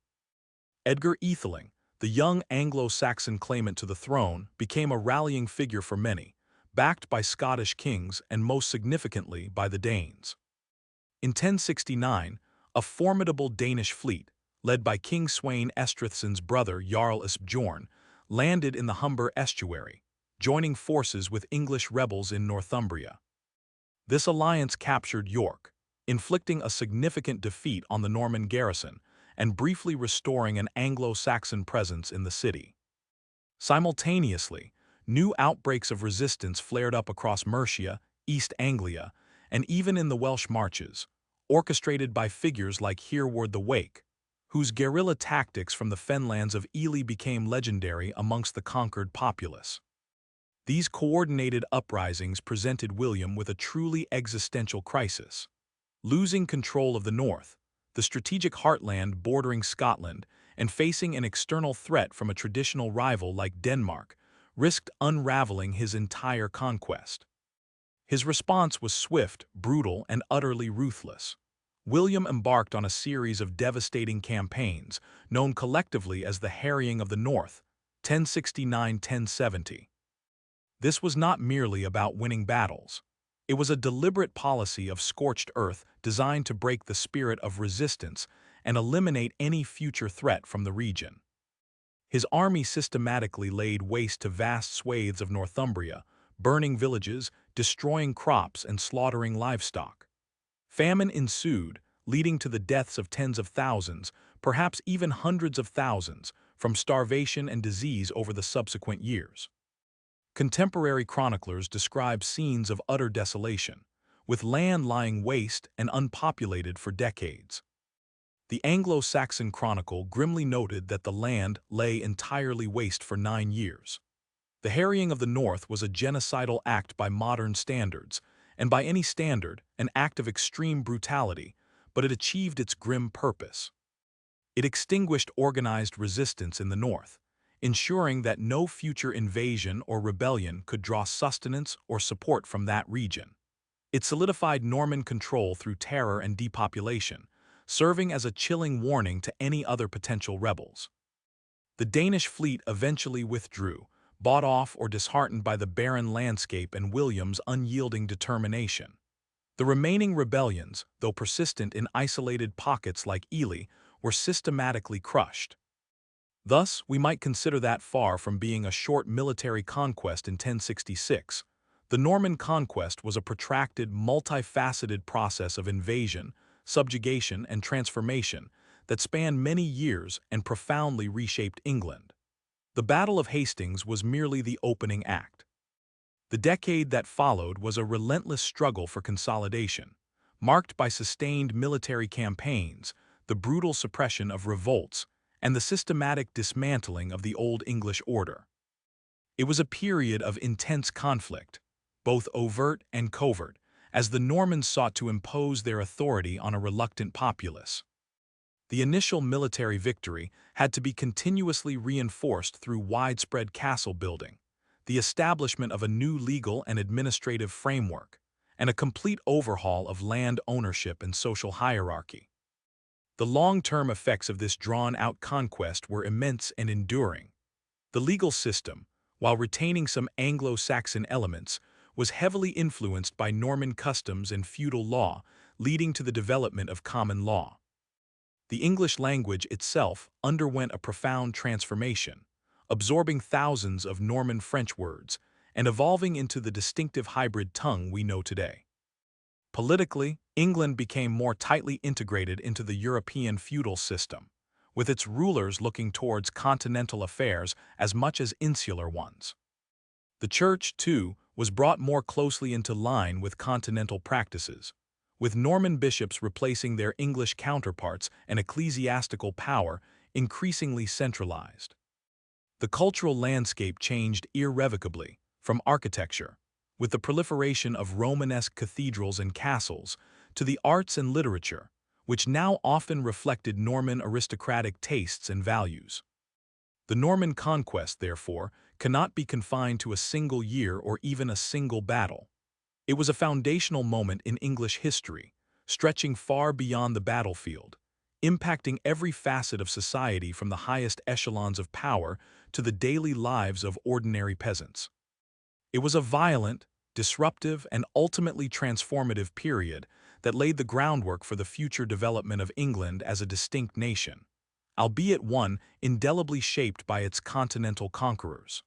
Edgar Atheling, the young Anglo-Saxon claimant to the throne, became a rallying figure for many, backed by Scottish kings and most significantly by the Danes. In 1069, a formidable Danish fleet, led by King Sweyn Estrithson's brother Jarl Isbjorn, landed in the Humber estuary, joining forces with English rebels in Northumbria. This alliance captured York, inflicting a significant defeat on the Norman garrison and briefly restoring an Anglo-Saxon presence in the city. Simultaneously, new outbreaks of resistance flared up across Mercia, East Anglia, and even in the Welsh marches, orchestrated by figures like Hereward the Wake, whose guerrilla tactics from the fenlands of Ely became legendary amongst the conquered populace. These coordinated uprisings presented William with a truly existential crisis. Losing control of the north, the strategic heartland bordering Scotland, and facing an external threat from a traditional rival like Denmark, risked unraveling his entire conquest. His response was swift, brutal, and utterly ruthless. William embarked on a series of devastating campaigns, known collectively as the Harrying of the North, 1069–1070. This was not merely about winning battles. It was a deliberate policy of scorched earth designed to break the spirit of resistance and eliminate any future threat from the region. His army systematically laid waste to vast swathes of Northumbria, burning villages, destroying crops, and slaughtering livestock. Famine ensued, leading to the deaths of tens of thousands, perhaps even hundreds of thousands, from starvation and disease over the subsequent years. Contemporary chroniclers describe scenes of utter desolation, with land lying waste and unpopulated for decades. The Anglo-Saxon Chronicle grimly noted that the land lay entirely waste for 9 years. The harrying of the North was a genocidal act by modern standards, and by any standard, an act of extreme brutality, but it achieved its grim purpose. It extinguished organized resistance in the North, ensuring that no future invasion or rebellion could draw sustenance or support from that region. It solidified Norman control through terror and depopulation, serving as a chilling warning to any other potential rebels. The Danish fleet eventually withdrew, bought off or disheartened by the barren landscape and William's unyielding determination. The remaining rebellions, though persistent in isolated pockets like Ely, were systematically crushed. Thus, we might consider that far from being a short military conquest in 1066. The Norman conquest was a protracted, multifaceted process of invasion, subjugation, and transformation that spanned many years and profoundly reshaped England. The Battle of Hastings was merely the opening act. The decade that followed was a relentless struggle for consolidation, marked by sustained military campaigns, the brutal suppression of revolts, and the systematic dismantling of the Old English order. It was a period of intense conflict, both overt and covert, as the Normans sought to impose their authority on a reluctant populace. The initial military victory had to be continuously reinforced through widespread castle building, the establishment of a new legal and administrative framework, and a complete overhaul of land ownership and social hierarchy. The long-term effects of this drawn-out conquest were immense and enduring. The legal system, while retaining some Anglo-Saxon elements, was heavily influenced by Norman customs and feudal law, leading to the development of common law. The English language itself underwent a profound transformation, absorbing thousands of Norman French words and evolving into the distinctive hybrid tongue we know today. Politically, England became more tightly integrated into the European feudal system, with its rulers looking towards continental affairs as much as insular ones. The Church, too, was brought more closely into line with continental practices, with Norman bishops replacing their English counterparts and ecclesiastical power increasingly centralized. The cultural landscape changed irrevocably, from architecture, with the proliferation of Romanesque cathedrals and castles, to the arts and literature, which now often reflected Norman aristocratic tastes and values. The Norman conquest, therefore, cannot be confined to a single year or even a single battle. It was a foundational moment in English history, stretching far beyond the battlefield, impacting every facet of society from the highest echelons of power to the daily lives of ordinary peasants. It was a violent, disruptive, and ultimately transformative period that laid the groundwork for the future development of England as a distinct nation, albeit one indelibly shaped by its continental conquerors.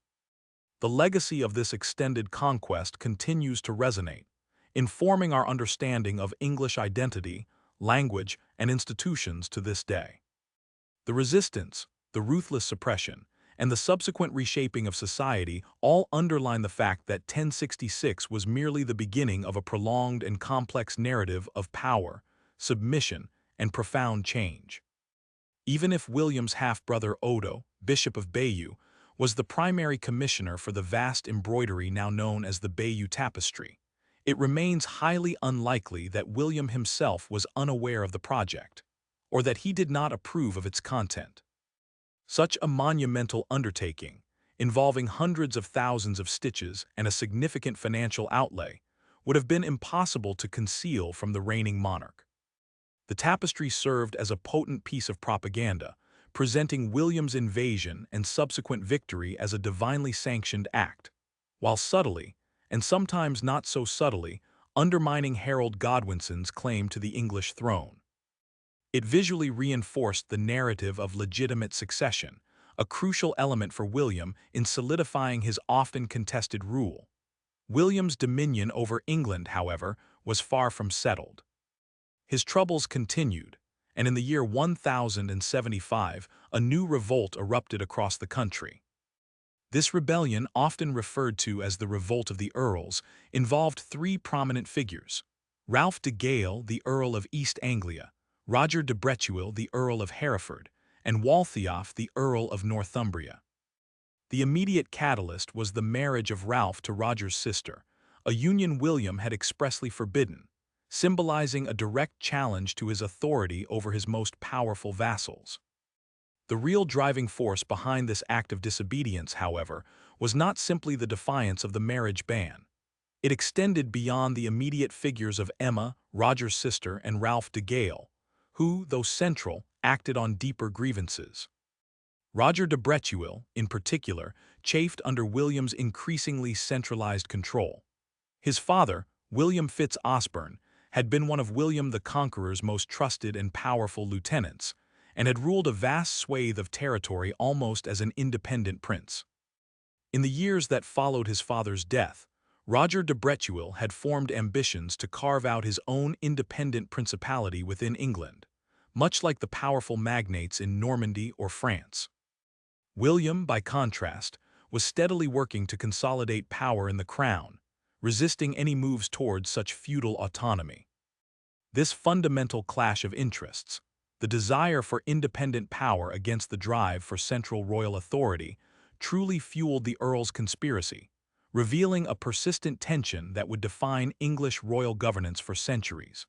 The legacy of this extended conquest continues to resonate, informing our understanding of English identity, language, and institutions to this day. The resistance, the ruthless suppression, and the subsequent reshaping of society all underline the fact that 1066 was merely the beginning of a prolonged and complex narrative of power, submission, and profound change. Even if William's half-brother Odo, Bishop of Bayeux, was the primary commissioner for the vast embroidery now known as the Bayeux Tapestry, it remains highly unlikely that William himself was unaware of the project, or that he did not approve of its content. Such a monumental undertaking, involving hundreds of thousands of stitches and a significant financial outlay, would have been impossible to conceal from the reigning monarch. The tapestry served as a potent piece of propaganda, presenting William's invasion and subsequent victory as a divinely sanctioned act, while subtly, and sometimes not so subtly, undermining Harold Godwinson's claim to the English throne. It visually reinforced the narrative of legitimate succession, a crucial element for William in solidifying his often contested rule. William's dominion over England, however, was far from settled. His troubles continued, and in the year 1075, a new revolt erupted across the country. This rebellion, often referred to as the Revolt of the Earls, involved three prominent figures: Ralph de Gale, the Earl of East Anglia, Roger de Brechuil, the Earl of Hereford, and Waltheof, the Earl of Northumbria. The immediate catalyst was the marriage of Ralph to Roger's sister, a union William had expressly forbidden, symbolizing a direct challenge to his authority over his most powerful vassals. The real driving force behind this act of disobedience, however, was not simply the defiance of the marriage ban. It extended beyond the immediate figures of Emma, Roger's sister, and Ralph de Gale, who, though central, acted on deeper grievances. Roger de Brechuil, in particular, chafed under William's increasingly centralized control. His father, William Fitz-Osbern, had been one of William the Conqueror's most trusted and powerful lieutenants, and had ruled a vast swathe of territory almost as an independent prince. In the years that followed his father's death, Roger de Brechuil had formed ambitions to carve out his own independent principality within England, much like the powerful magnates in Normandy or France. William, by contrast, was steadily working to consolidate power in the crown, resisting any moves towards such feudal autonomy. This fundamental clash of interests, the desire for independent power against the drive for central royal authority, truly fueled the Earl's conspiracy, revealing a persistent tension that would define English royal governance for centuries.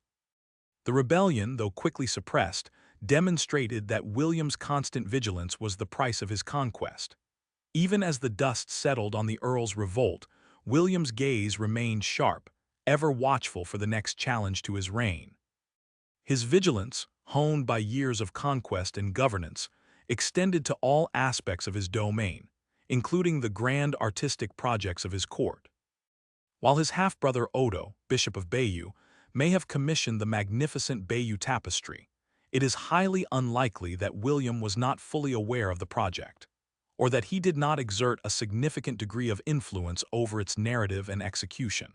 The rebellion, though quickly suppressed, demonstrated that William's constant vigilance was the price of his conquest. Even as the dust settled on the Earl's revolt, William's gaze remained sharp, ever watchful for the next challenge to his reign. His vigilance, honed by years of conquest and governance, extended to all aspects of his domain, including the grand artistic projects of his court. While his half-brother Odo, Bishop of Bayeux, may have commissioned the magnificent Bayeux tapestry, it is highly unlikely that William was not fully aware of the project, or that he did not exert a significant degree of influence over its narrative and execution.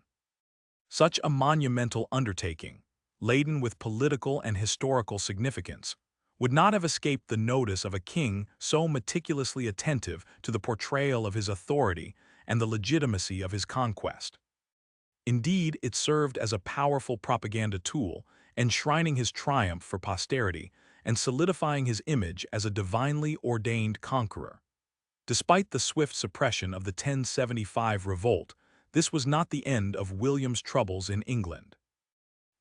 Such a monumental undertaking, laden with political and historical significance, would not have escaped the notice of a king so meticulously attentive to the portrayal of his authority and the legitimacy of his conquest. Indeed, it served as a powerful propaganda tool, enshrining his triumph for posterity and solidifying his image as a divinely ordained conqueror. Despite the swift suppression of the 1075 revolt, this was not the end of William's troubles in England.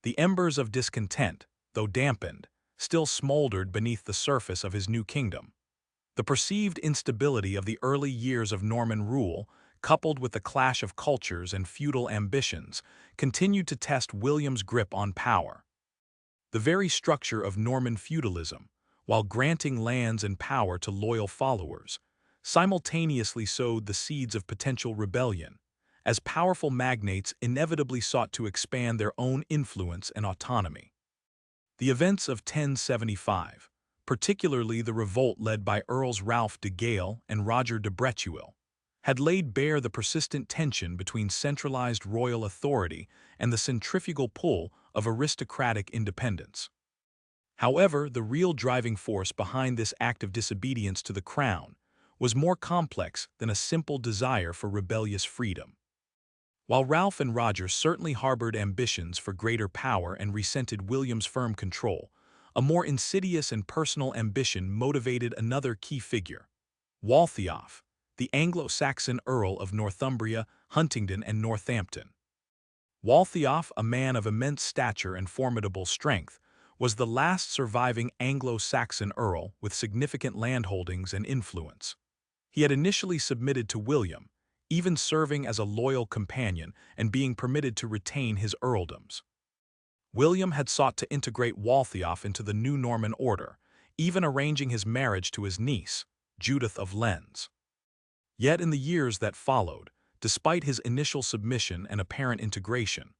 The embers of discontent, though dampened, still smoldered beneath the surface of his new kingdom. The perceived instability of the early years of Norman rule, coupled with the clash of cultures and feudal ambitions, continued to test William's grip on power. The very structure of Norman feudalism, while granting lands and power to loyal followers, simultaneously sowed the seeds of potential rebellion, as powerful magnates inevitably sought to expand their own influence and autonomy. The events of 1075, particularly the revolt led by Earls Ralph de Gale and Roger de Bretuel, had laid bare the persistent tension between centralized royal authority and the centrifugal pull of aristocratic independence. However, the real driving force behind this act of disobedience to the crown was more complex than a simple desire for rebellious freedom. While Ralph and Roger certainly harbored ambitions for greater power and resented William's firm control, a more insidious and personal ambition motivated another key figure, Waltheof, the Anglo-Saxon Earl of Northumbria, Huntingdon, and Northampton. Waltheof, a man of immense stature and formidable strength, was the last surviving Anglo-Saxon earl with significant landholdings and influence. He had initially submitted to William, even serving as a loyal companion and being permitted to retain his earldoms. William had sought to integrate Waltheof into the new Norman order, even arranging his marriage to his niece, Judith of Lens. Yet in the years that followed, despite his initial submission and apparent integration,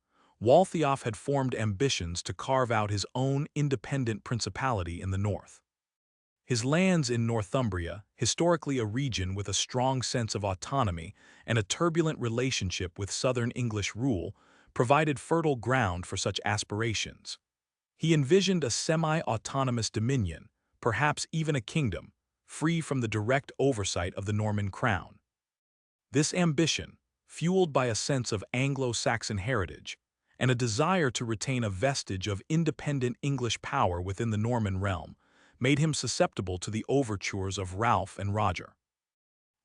Waltheof had formed ambitions to carve out his own independent principality in the north. His lands in Northumbria, historically a region with a strong sense of autonomy and a turbulent relationship with southern English rule, provided fertile ground for such aspirations. He envisioned a semi-autonomous dominion, perhaps even a kingdom, free from the direct oversight of the Norman crown. This ambition, fueled by a sense of Anglo-Saxon heritage and a desire to retain a vestige of independent English power within the Norman realm, made him susceptible to the overtures of Ralph and Roger.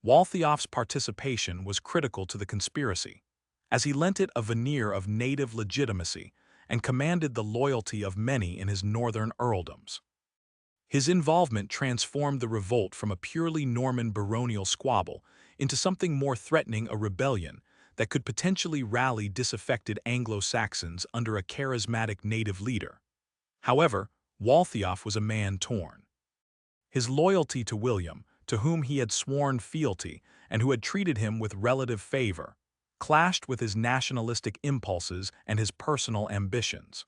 Waltheof's participation was critical to the conspiracy, as he lent it a veneer of native legitimacy and commanded the loyalty of many in his northern earldoms. His involvement transformed the revolt from a purely Norman baronial squabble into something more threatening, a rebellion that could potentially rally disaffected Anglo-Saxons under a charismatic native leader. However, Waltheof was a man torn. His loyalty to William, to whom he had sworn fealty and who had treated him with relative favor, clashed with his nationalistic impulses and his personal ambitions.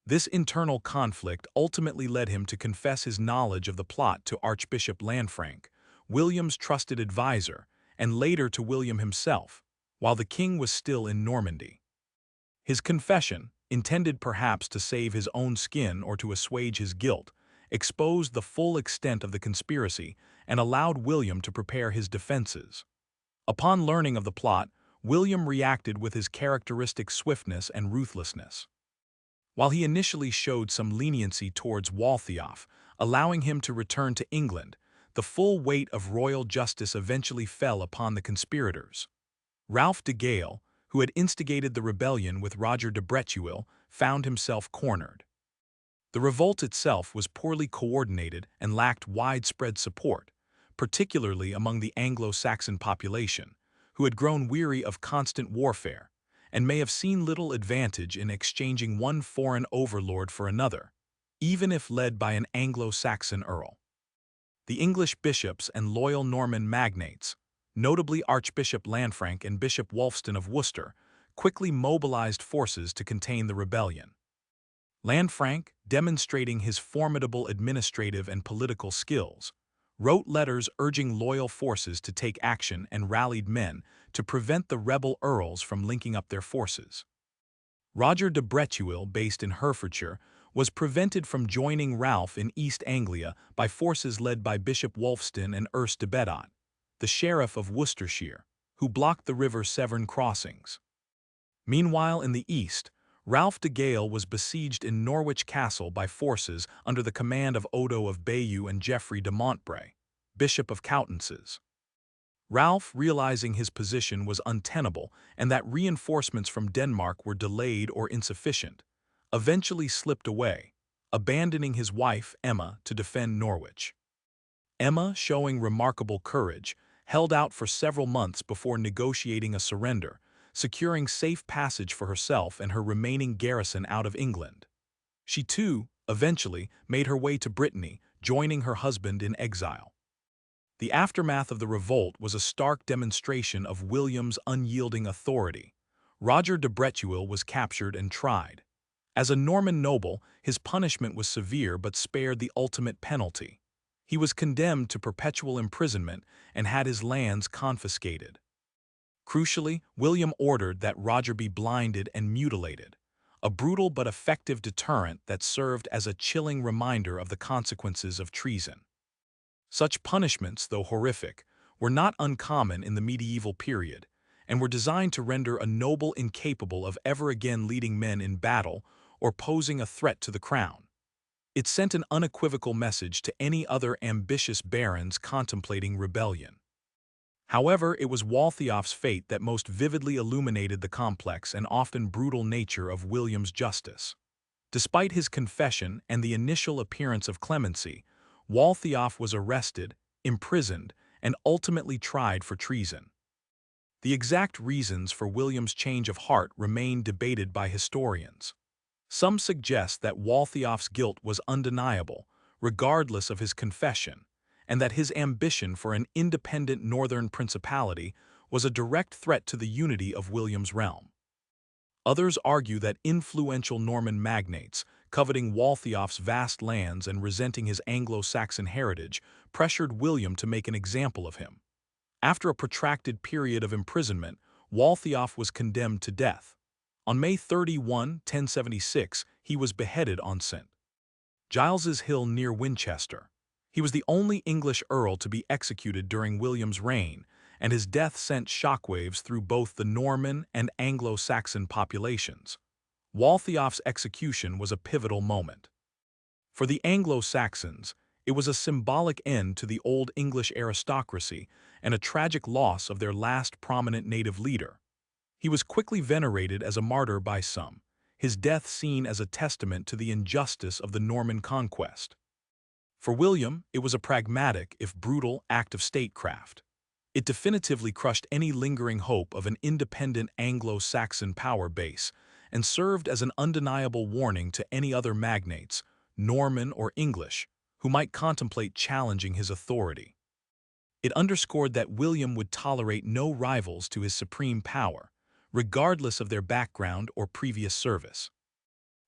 This internal conflict ultimately led him to confess his knowledge of the plot to Archbishop Lanfranc, William's trusted advisor, and later to William himself, while the king was still in Normandy. His confession, intended perhaps to save his own skin or to assuage his guilt, exposed the full extent of the conspiracy and allowed William to prepare his defenses. Upon learning of the plot, William reacted with his characteristic swiftness and ruthlessness. While he initially showed some leniency towards Waltheof, allowing him to return to England, the full weight of royal justice eventually fell upon the conspirators. Ralph de Gale, who had instigated the rebellion with Roger de Bretuel, found himself cornered. The revolt itself was poorly coordinated and lacked widespread support, particularly among the Anglo-Saxon population, who had grown weary of constant warfare and may have seen little advantage in exchanging one foreign overlord for another, even if led by an Anglo-Saxon earl. The English bishops and loyal Norman magnates, notably Archbishop Lanfranc and Bishop Wulfstan of Worcester, quickly mobilized forces to contain the rebellion. Lanfranc, demonstrating his formidable administrative and political skills, wrote letters urging loyal forces to take action and rallied men to prevent the rebel earls from linking up their forces. Roger de Bretuel, based in Herefordshire, was prevented from joining Ralph in East Anglia by forces led by Bishop Wulfstan and Urs de Bedot, the sheriff of Worcestershire, who blocked the River Severn crossings. Meanwhile, in the east, Ralph de Gale was besieged in Norwich Castle by forces under the command of Odo of Bayeux and Geoffrey de Montbray, Bishop of Coutances. Ralph, realizing his position was untenable and that reinforcements from Denmark were delayed or insufficient, eventually slipped away, abandoning his wife, Emma, to defend Norwich. Emma, showing remarkable courage, held out for several months before negotiating a surrender, securing safe passage for herself and her remaining garrison out of England. She too, eventually, made her way to Brittany, joining her husband in exile. The aftermath of the revolt was a stark demonstration of William's unyielding authority. Roger de Bretuel was captured and tried. As a Norman noble, his punishment was severe but spared the ultimate penalty. He was condemned to perpetual imprisonment and had his lands confiscated. Crucially, William ordered that Roger be blinded and mutilated, a brutal but effective deterrent that served as a chilling reminder of the consequences of treason. Such punishments, though horrific, were not uncommon in the medieval period, and were designed to render a noble incapable of ever again leading men in battle or posing a threat to the crown. It sent an unequivocal message to any other ambitious barons contemplating rebellion. However, it was Waltheof's fate that most vividly illuminated the complex and often brutal nature of William's justice. Despite his confession and the initial appearance of clemency, Waltheof was arrested, imprisoned, and ultimately tried for treason. The exact reasons for William's change of heart remain debated by historians. Some suggest that Waltheof's guilt was undeniable, regardless of his confession, and that his ambition for an independent northern principality was a direct threat to the unity of William's realm. Others argue that influential Norman magnates, coveting Waltheof's vast lands and resenting his Anglo-Saxon heritage, pressured William to make an example of him. After a protracted period of imprisonment, Waltheof was condemned to death. On May 31, 1076, he was beheaded on St. Giles's Hill near Winchester. He was the only English earl to be executed during William's reign, and his death sent shockwaves through both the Norman and Anglo-Saxon populations. Waltheof's execution was a pivotal moment. For the Anglo-Saxons, it was a symbolic end to the Old English aristocracy and a tragic loss of their last prominent native leader. He was quickly venerated as a martyr by some, his death seen as a testament to the injustice of the Norman conquest. For William, it was a pragmatic, if brutal, act of statecraft. It definitively crushed any lingering hope of an independent Anglo-Saxon power base and served as an undeniable warning to any other magnates, Norman or English, who might contemplate challenging his authority. It underscored that William would tolerate no rivals to his supreme power, regardless of their background or previous service.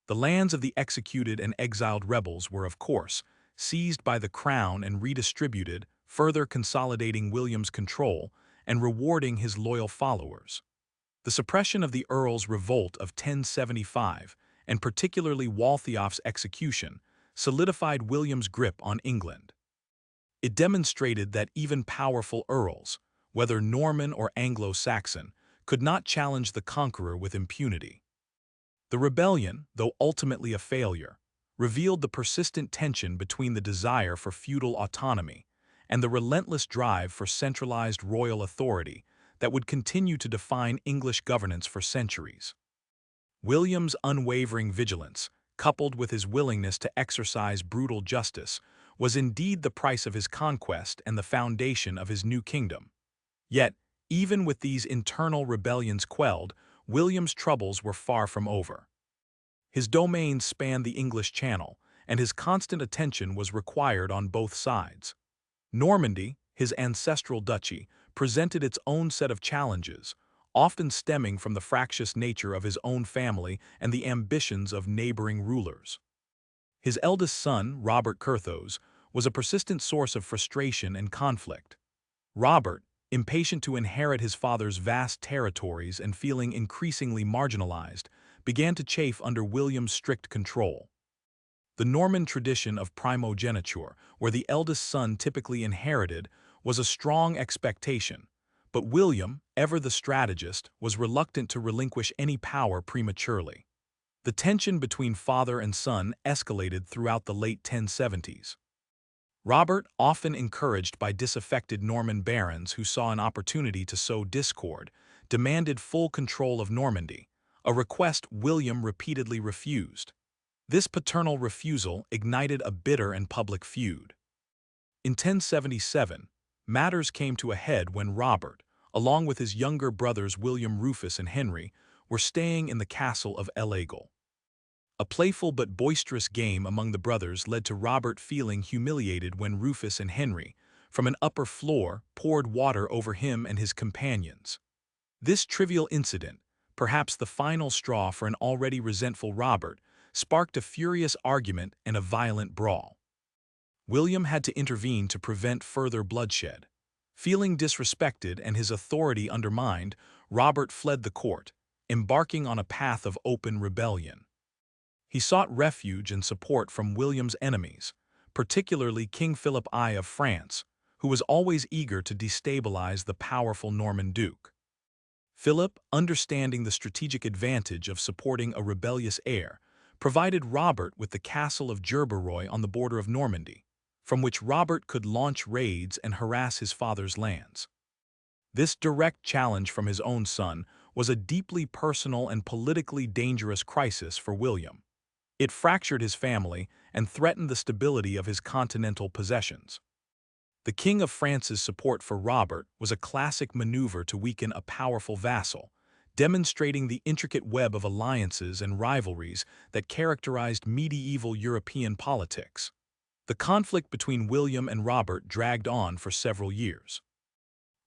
The lands of the executed and exiled rebels were, of course, seized by the crown and redistributed, further consolidating William's control and rewarding his loyal followers. The suppression of the Earl's revolt of 1075, and particularly Waltheof's execution, solidified William's grip on England. It demonstrated that even powerful earls, whether Norman or Anglo-Saxon, could not challenge the Conqueror with impunity. The rebellion, though ultimately a failure, revealed the persistent tension between the desire for feudal autonomy and the relentless drive for centralized royal authority that would continue to define English governance for centuries. William's unwavering vigilance, coupled with his willingness to exercise brutal justice, was indeed the price of his conquest and the foundation of his new kingdom. Yet, even with these internal rebellions quelled, William's troubles were far from over. His domains spanned the English Channel, and his constant attention was required on both sides. Normandy, his ancestral duchy, presented its own set of challenges, often stemming from the fractious nature of his own family and the ambitions of neighboring rulers. His eldest son, Robert Curthose, was a persistent source of frustration and conflict. Robert, impatient to inherit his father's vast territories and feeling increasingly marginalized, began to chafe under William's strict control. The Norman tradition of primogeniture, where the eldest son typically inherited, was a strong expectation, but William, ever the strategist, was reluctant to relinquish any power prematurely. The tension between father and son escalated throughout the late 1070s. Robert, often encouraged by disaffected Norman barons who saw an opportunity to sow discord, demanded full control of Normandy, a request William repeatedly refused. This paternal refusal ignited a bitter and public feud. In 1077, matters came to a head when Robert, along with his younger brothers William Rufus and Henry, were staying in the castle of Aigle. A playful but boisterous game among the brothers led to Robert feeling humiliated when Rufus and Henry, from an upper floor, poured water over him and his companions. This trivial incident, perhaps the final straw for an already resentful Robert, sparked a furious argument and a violent brawl. William had to intervene to prevent further bloodshed. Feeling disrespected and his authority undermined, Robert fled the court, embarking on a path of open rebellion. He sought refuge and support from William's enemies, particularly King Philip I of France, who was always eager to destabilize the powerful Norman duke. Philip, understanding the strategic advantage of supporting a rebellious heir, provided Robert with the castle of Gerberoy on the border of Normandy, from which Robert could launch raids and harass his father's lands. This direct challenge from his own son was a deeply personal and politically dangerous crisis for William. It fractured his family and threatened the stability of his continental possessions. The King of France's support for Robert was a classic maneuver to weaken a powerful vassal, demonstrating the intricate web of alliances and rivalries that characterized medieval European politics. The conflict between William and Robert dragged on for several years.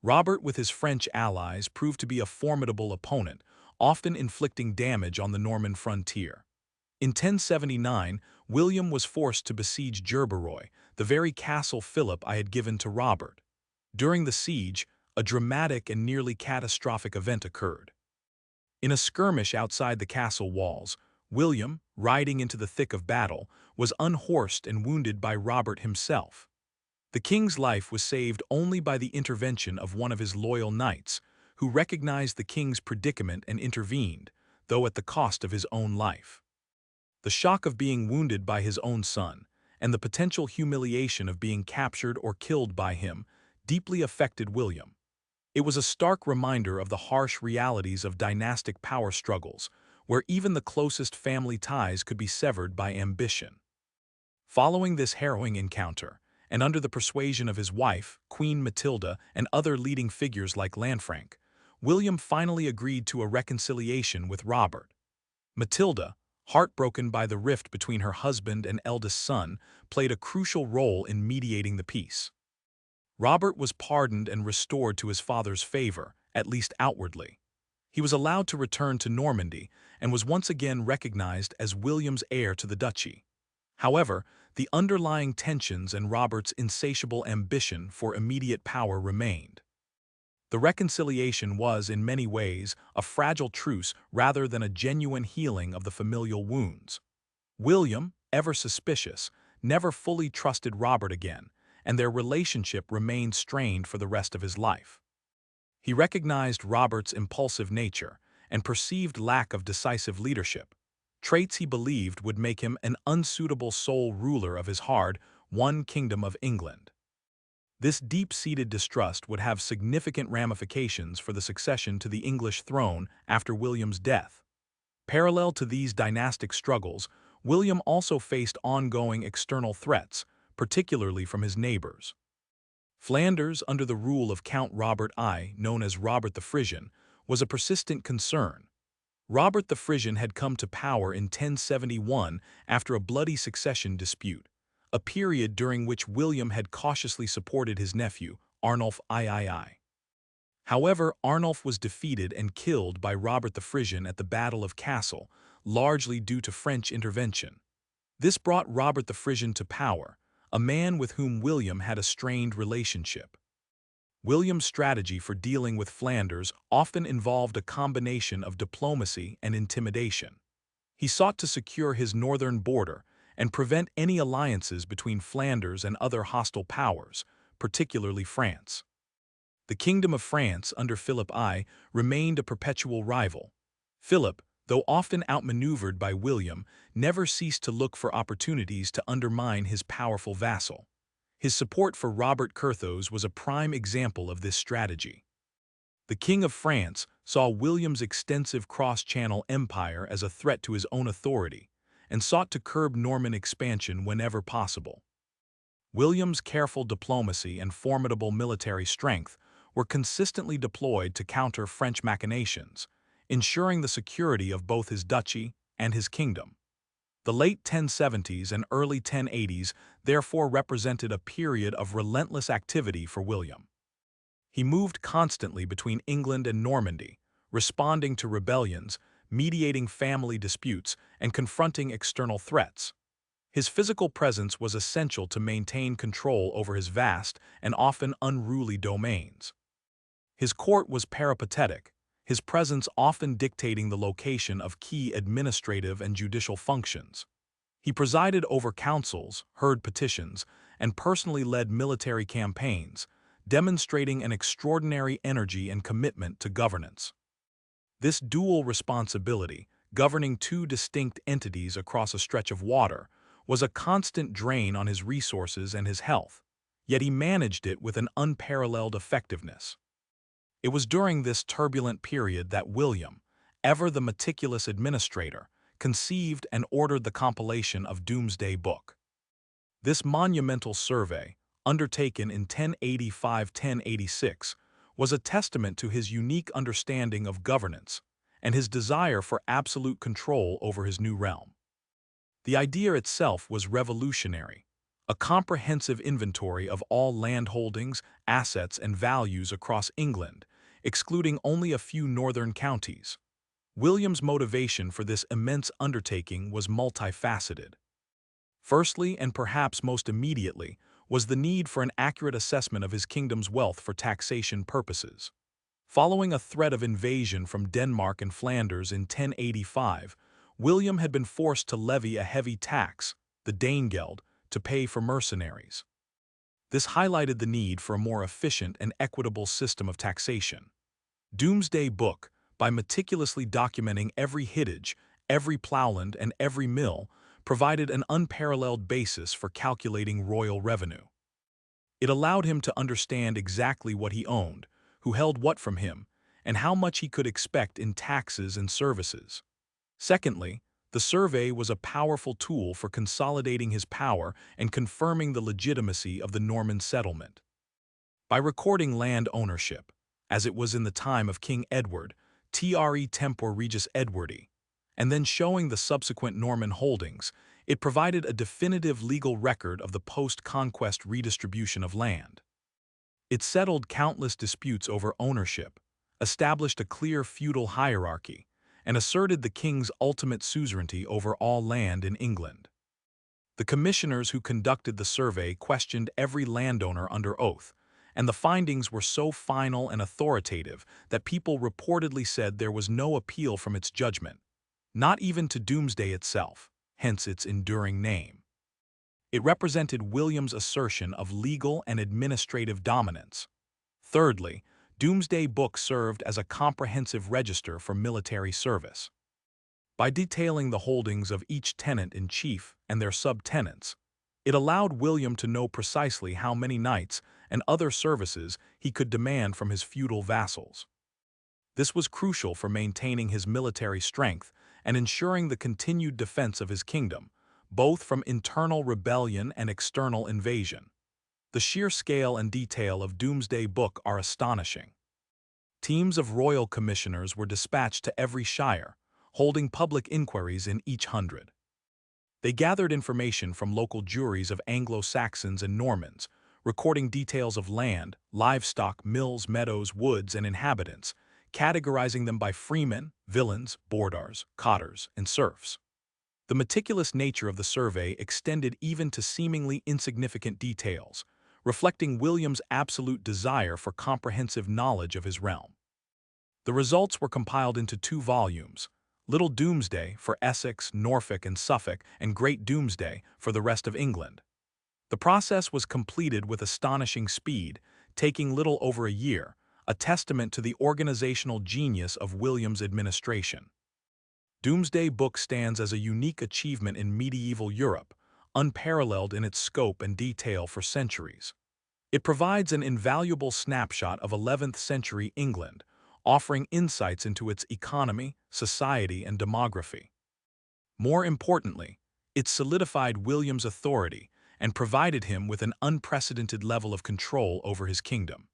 Robert with his French allies proved to be a formidable opponent, often inflicting damage on the Norman frontier. In 1079, William was forced to besiege Gerberoy, the very castle Philip I had given to Robert. During the siege, a dramatic and nearly catastrophic event occurred. In a skirmish outside the castle walls, William, riding into the thick of battle, was unhorsed and wounded by Robert himself. The king's life was saved only by the intervention of one of his loyal knights, who recognized the king's predicament and intervened, though at the cost of his own life. The shock of being wounded by his own son, and the potential humiliation of being captured or killed by him, deeply affected William. It was a stark reminder of the harsh realities of dynastic power struggles, where even the closest family ties could be severed by ambition. Following this harrowing encounter, and under the persuasion of his wife, Queen Matilda, and other leading figures like Lanfranc, William finally agreed to a reconciliation with Robert. Matilda, heartbroken by the rift between her husband and eldest son, played a crucial role in mediating the peace. Robert was pardoned and restored to his father's favor, at least outwardly. He was allowed to return to Normandy and was once again recognized as William's heir to the duchy. However, the underlying tensions and Robert's insatiable ambition for immediate power remained. The reconciliation was, in many ways, a fragile truce rather than a genuine healing of the familial wounds. William, ever suspicious, never fully trusted Robert again, and their relationship remained strained for the rest of his life. He recognized Robert's impulsive nature and perceived lack of decisive leadership, traits he believed would make him an unsuitable sole ruler of his hard-won kingdom of England. This deep-seated distrust would have significant ramifications for the succession to the English throne after William's death. Parallel to these dynastic struggles, William also faced ongoing external threats, particularly from his neighbors. Flanders, under the rule of Count Robert I, known as Robert the Frisian, was a persistent concern. Robert the Frisian had come to power in 1071 after a bloody succession dispute, a period during which William had cautiously supported his nephew, Arnulf III. However, Arnulf was defeated and killed by Robert the Frisian at the Battle of Cassel, largely due to French intervention. This brought Robert the Frisian to power, a man with whom William had a strained relationship. William's strategy for dealing with Flanders often involved a combination of diplomacy and intimidation. He sought to secure his northern border and prevent any alliances between Flanders and other hostile powers, particularly France. The Kingdom of France under Philip I remained a perpetual rival. Philip, though often outmaneuvered by William, never ceased to look for opportunities to undermine his powerful vassal. His support for Robert Curthose was a prime example of this strategy. The King of France saw William's extensive cross-channel empire as a threat to his own authority, and sought to curb Norman expansion whenever possible. William's careful diplomacy and formidable military strength were consistently deployed to counter French machinations, ensuring the security of both his duchy and his kingdom. The late 1070s and early 1080s therefore represented a period of relentless activity for William. He moved constantly between England and Normandy, responding to rebellions, mediating family disputes, and confronting external threats. His physical presence was essential to maintain control over his vast and often unruly domains. His court was peripatetic, his presence often dictating the location of key administrative and judicial functions. He presided over councils, heard petitions, and personally led military campaigns, demonstrating an extraordinary energy and commitment to governance. This dual responsibility, governing two distinct entities across a stretch of water, was a constant drain on his resources and his health, yet he managed it with an unparalleled effectiveness. It was during this turbulent period that William, ever the meticulous administrator, conceived and ordered the compilation of Domesday Book. This monumental survey, undertaken in 1085–1086, was a testament to his unique understanding of governance and his desire for absolute control over his new realm. The idea itself was revolutionary, a comprehensive inventory of all landholdings, assets, and values across England, excluding only a few northern counties. William's motivation for this immense undertaking was multifaceted. Firstly, and perhaps most immediately, was the need for an accurate assessment of his kingdom's wealth for taxation purposes. Following a threat of invasion from Denmark and Flanders in 1085, William had been forced to levy a heavy tax, the Danegeld, to pay for mercenaries. This highlighted the need for a more efficient and equitable system of taxation. Domesday Book, by meticulously documenting every hittage, every plowland, and every mill, provided an unparalleled basis for calculating royal revenue. It allowed him to understand exactly what he owned, who held what from him, and how much he could expect in taxes and services. Secondly, the survey was a powerful tool for consolidating his power and confirming the legitimacy of the Norman settlement. By recording land ownership, as it was in the time of King Edward, Tre Tempor Regis Edwardi, and then showing the subsequent Norman holdings, it provided a definitive legal record of the post-conquest redistribution of land. It settled countless disputes over ownership, established a clear feudal hierarchy, and asserted the king's ultimate suzerainty over all land in England. The commissioners who conducted the survey questioned every landowner under oath, and the findings were so final and authoritative that people reportedly said there was no appeal from its judgment, not even to Domesday itself, hence its enduring name. It represented William's assertion of legal and administrative dominance. Thirdly, Domesday Book served as a comprehensive register for military service. By detailing the holdings of each tenant-in-chief and their subtenants, it allowed William to know precisely how many knights and other services he could demand from his feudal vassals. This was crucial for maintaining his military strength and ensuring the continued defense of his kingdom, both from internal rebellion and external invasion. The sheer scale and detail of Domesday Book are astonishing. Teams of royal commissioners were dispatched to every shire, holding public inquiries in each hundred. They gathered information from local juries of Anglo-Saxons and Normans, recording details of land, livestock, mills, meadows, woods, and inhabitants, categorizing them by freemen, villeins, bordars, cottars, and serfs. The meticulous nature of the survey extended even to seemingly insignificant details, reflecting William's absolute desire for comprehensive knowledge of his realm. The results were compiled into 2 volumes, Little Domesday for Essex, Norfolk, and Suffolk, and Great Domesday for the rest of England. The process was completed with astonishing speed, taking little over a year, a testament to the organizational genius of William's administration. Domesday Book stands as a unique achievement in medieval Europe, unparalleled in its scope and detail for centuries. It provides an invaluable snapshot of 11th century England, offering insights into its economy, society, and demography. More importantly, it solidified William's authority and provided him with an unprecedented level of control over his kingdom.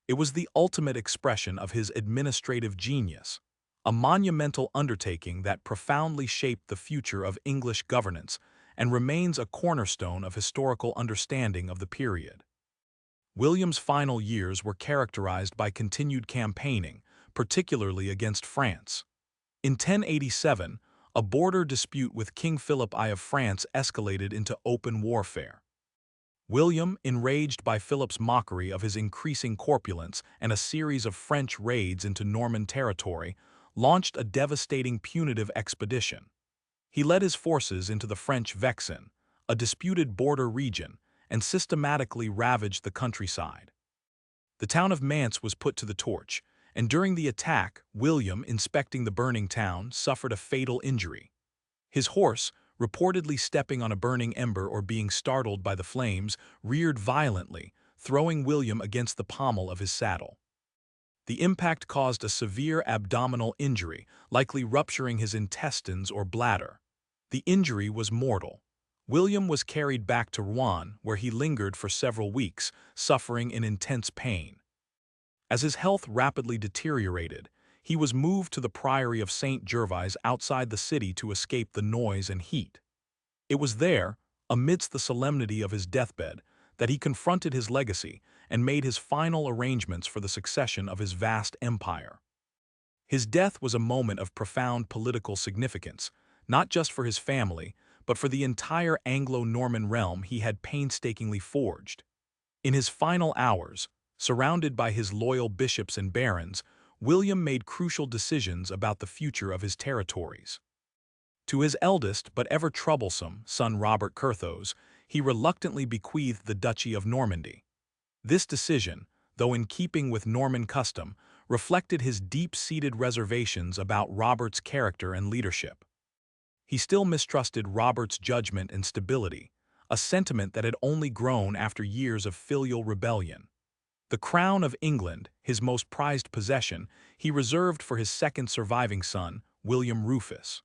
It was the ultimate expression of his administrative genius, a monumental undertaking that profoundly shaped the future of English governance and remains a cornerstone of historical understanding of the period. William's final years were characterized by continued campaigning, particularly against France. In 1087, a border dispute with King Philip I of France escalated into open warfare. William, enraged by Philip's mockery of his increasing corpulence and a series of French raids into Norman territory, launched a devastating punitive expedition. He led his forces into the French Vexin, a disputed border region, and systematically ravaged the countryside. The town of Mantes was put to the torch, and during the attack, William, inspecting the burning town, suffered a fatal injury. His horse, reportedly stepping on a burning ember or being startled by the flames, reared violently, throwing William against the pommel of his saddle. The impact caused a severe abdominal injury, likely rupturing his intestines or bladder. The injury was mortal. William was carried back to Rouen, where he lingered for several weeks, suffering in intense pain. As his health rapidly deteriorated, he was moved to the priory of St. Gervais outside the city to escape the noise and heat. It was there, amidst the solemnity of his deathbed, that he confronted his legacy and made his final arrangements for the succession of his vast empire. His death was a moment of profound political significance, not just for his family, but for the entire Anglo-Norman realm he had painstakingly forged. In his final hours, surrounded by his loyal bishops and barons, William made crucial decisions about the future of his territories. To his eldest but ever troublesome son Robert Curthose, he reluctantly bequeathed the Duchy of Normandy. This decision, though in keeping with Norman custom, reflected his deep-seated reservations about Robert's character and leadership. He still mistrusted Robert's judgment and stability, a sentiment that had only grown after years of filial rebellion. The crown of England, his most prized possession, he reserved for his second surviving son, William Rufus.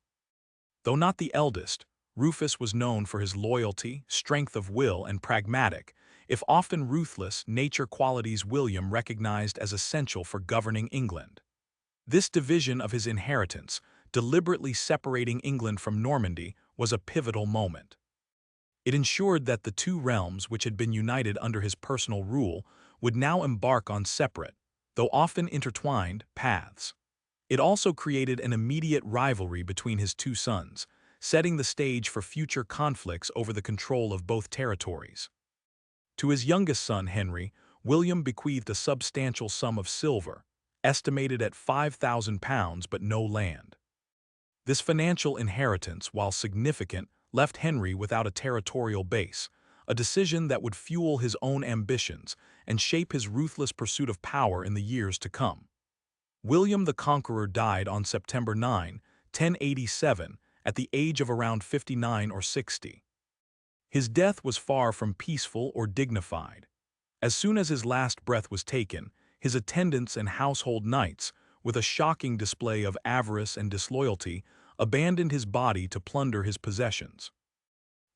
Though not the eldest, Rufus was known for his loyalty, strength of will, and pragmatic, if often ruthless, nature qualities William recognized as essential for governing England. This division of his inheritance, deliberately separating England from Normandy, was a pivotal moment. It ensured that the two realms which had been united under his personal rule would now embark on separate, though often intertwined, paths. It also created an immediate rivalry between his two sons, setting the stage for future conflicts over the control of both territories. To his youngest son, Henry, William bequeathed a substantial sum of silver, estimated at £5,000 but no land. This financial inheritance, while significant, left Henry without a territorial base, a decision that would fuel his own ambitions and shape his ruthless pursuit of power in the years to come. William the Conqueror died on September 9, 1087, at the age of around 59 or 60. His death was far from peaceful or dignified. As soon as his last breath was taken, his attendants and household knights, with a shocking display of avarice and disloyalty, abandoned his body to plunder his possessions.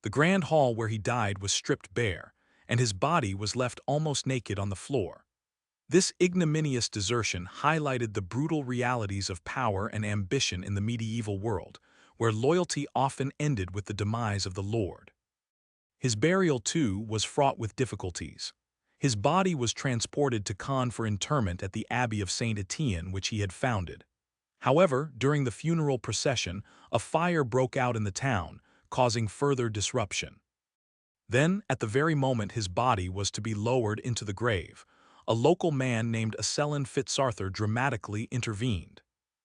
The grand hall where he died was stripped bare, and his body was left almost naked on the floor. This ignominious desertion highlighted the brutal realities of power and ambition in the medieval world, where loyalty often ended with the demise of the lord. His burial, too, was fraught with difficulties. His body was transported to Caen for interment at the Abbey of St. Etienne, which he had founded. However, during the funeral procession, a fire broke out in the town, causing further disruption. Then, at the very moment his body was to be lowered into the grave, a local man named Acelin Fitzarthur dramatically intervened.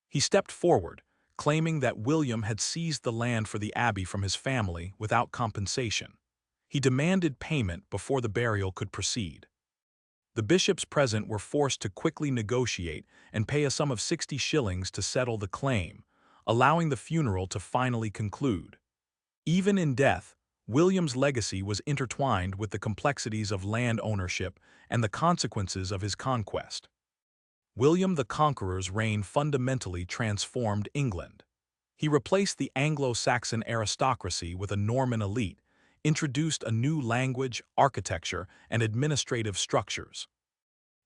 He stepped forward, claiming that William had seized the land for the abbey from his family without compensation. He demanded payment before the burial could proceed. The bishops present were forced to quickly negotiate and pay a sum of 60 shillings to settle the claim, allowing the funeral to finally conclude. Even in death, William's legacy was intertwined with the complexities of land ownership and the consequences of his conquest. William the Conqueror's reign fundamentally transformed England. He replaced the Anglo-Saxon aristocracy with a Norman elite, introduced a new language, architecture, and administrative structures.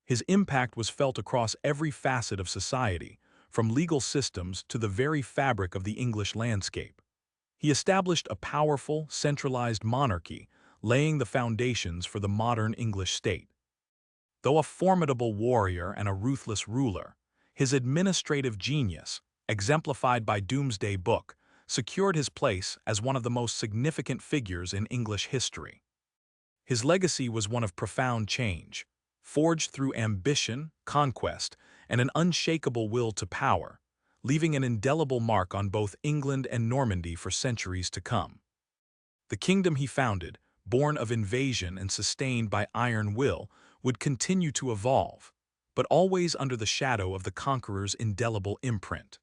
His impact was felt across every facet of society, from legal systems to the very fabric of the English landscape. He established a powerful, centralized monarchy, laying the foundations for the modern English state. Though a formidable warrior and a ruthless ruler, his administrative genius, exemplified by Domesday Book, secured his place as one of the most significant figures in English history. His legacy was one of profound change, forged through ambition, conquest, and an unshakable will to power, leaving an indelible mark on both England and Normandy for centuries to come. The kingdom he founded, born of invasion and sustained by iron will, would continue to evolve, but always under the shadow of the conqueror's indelible imprint.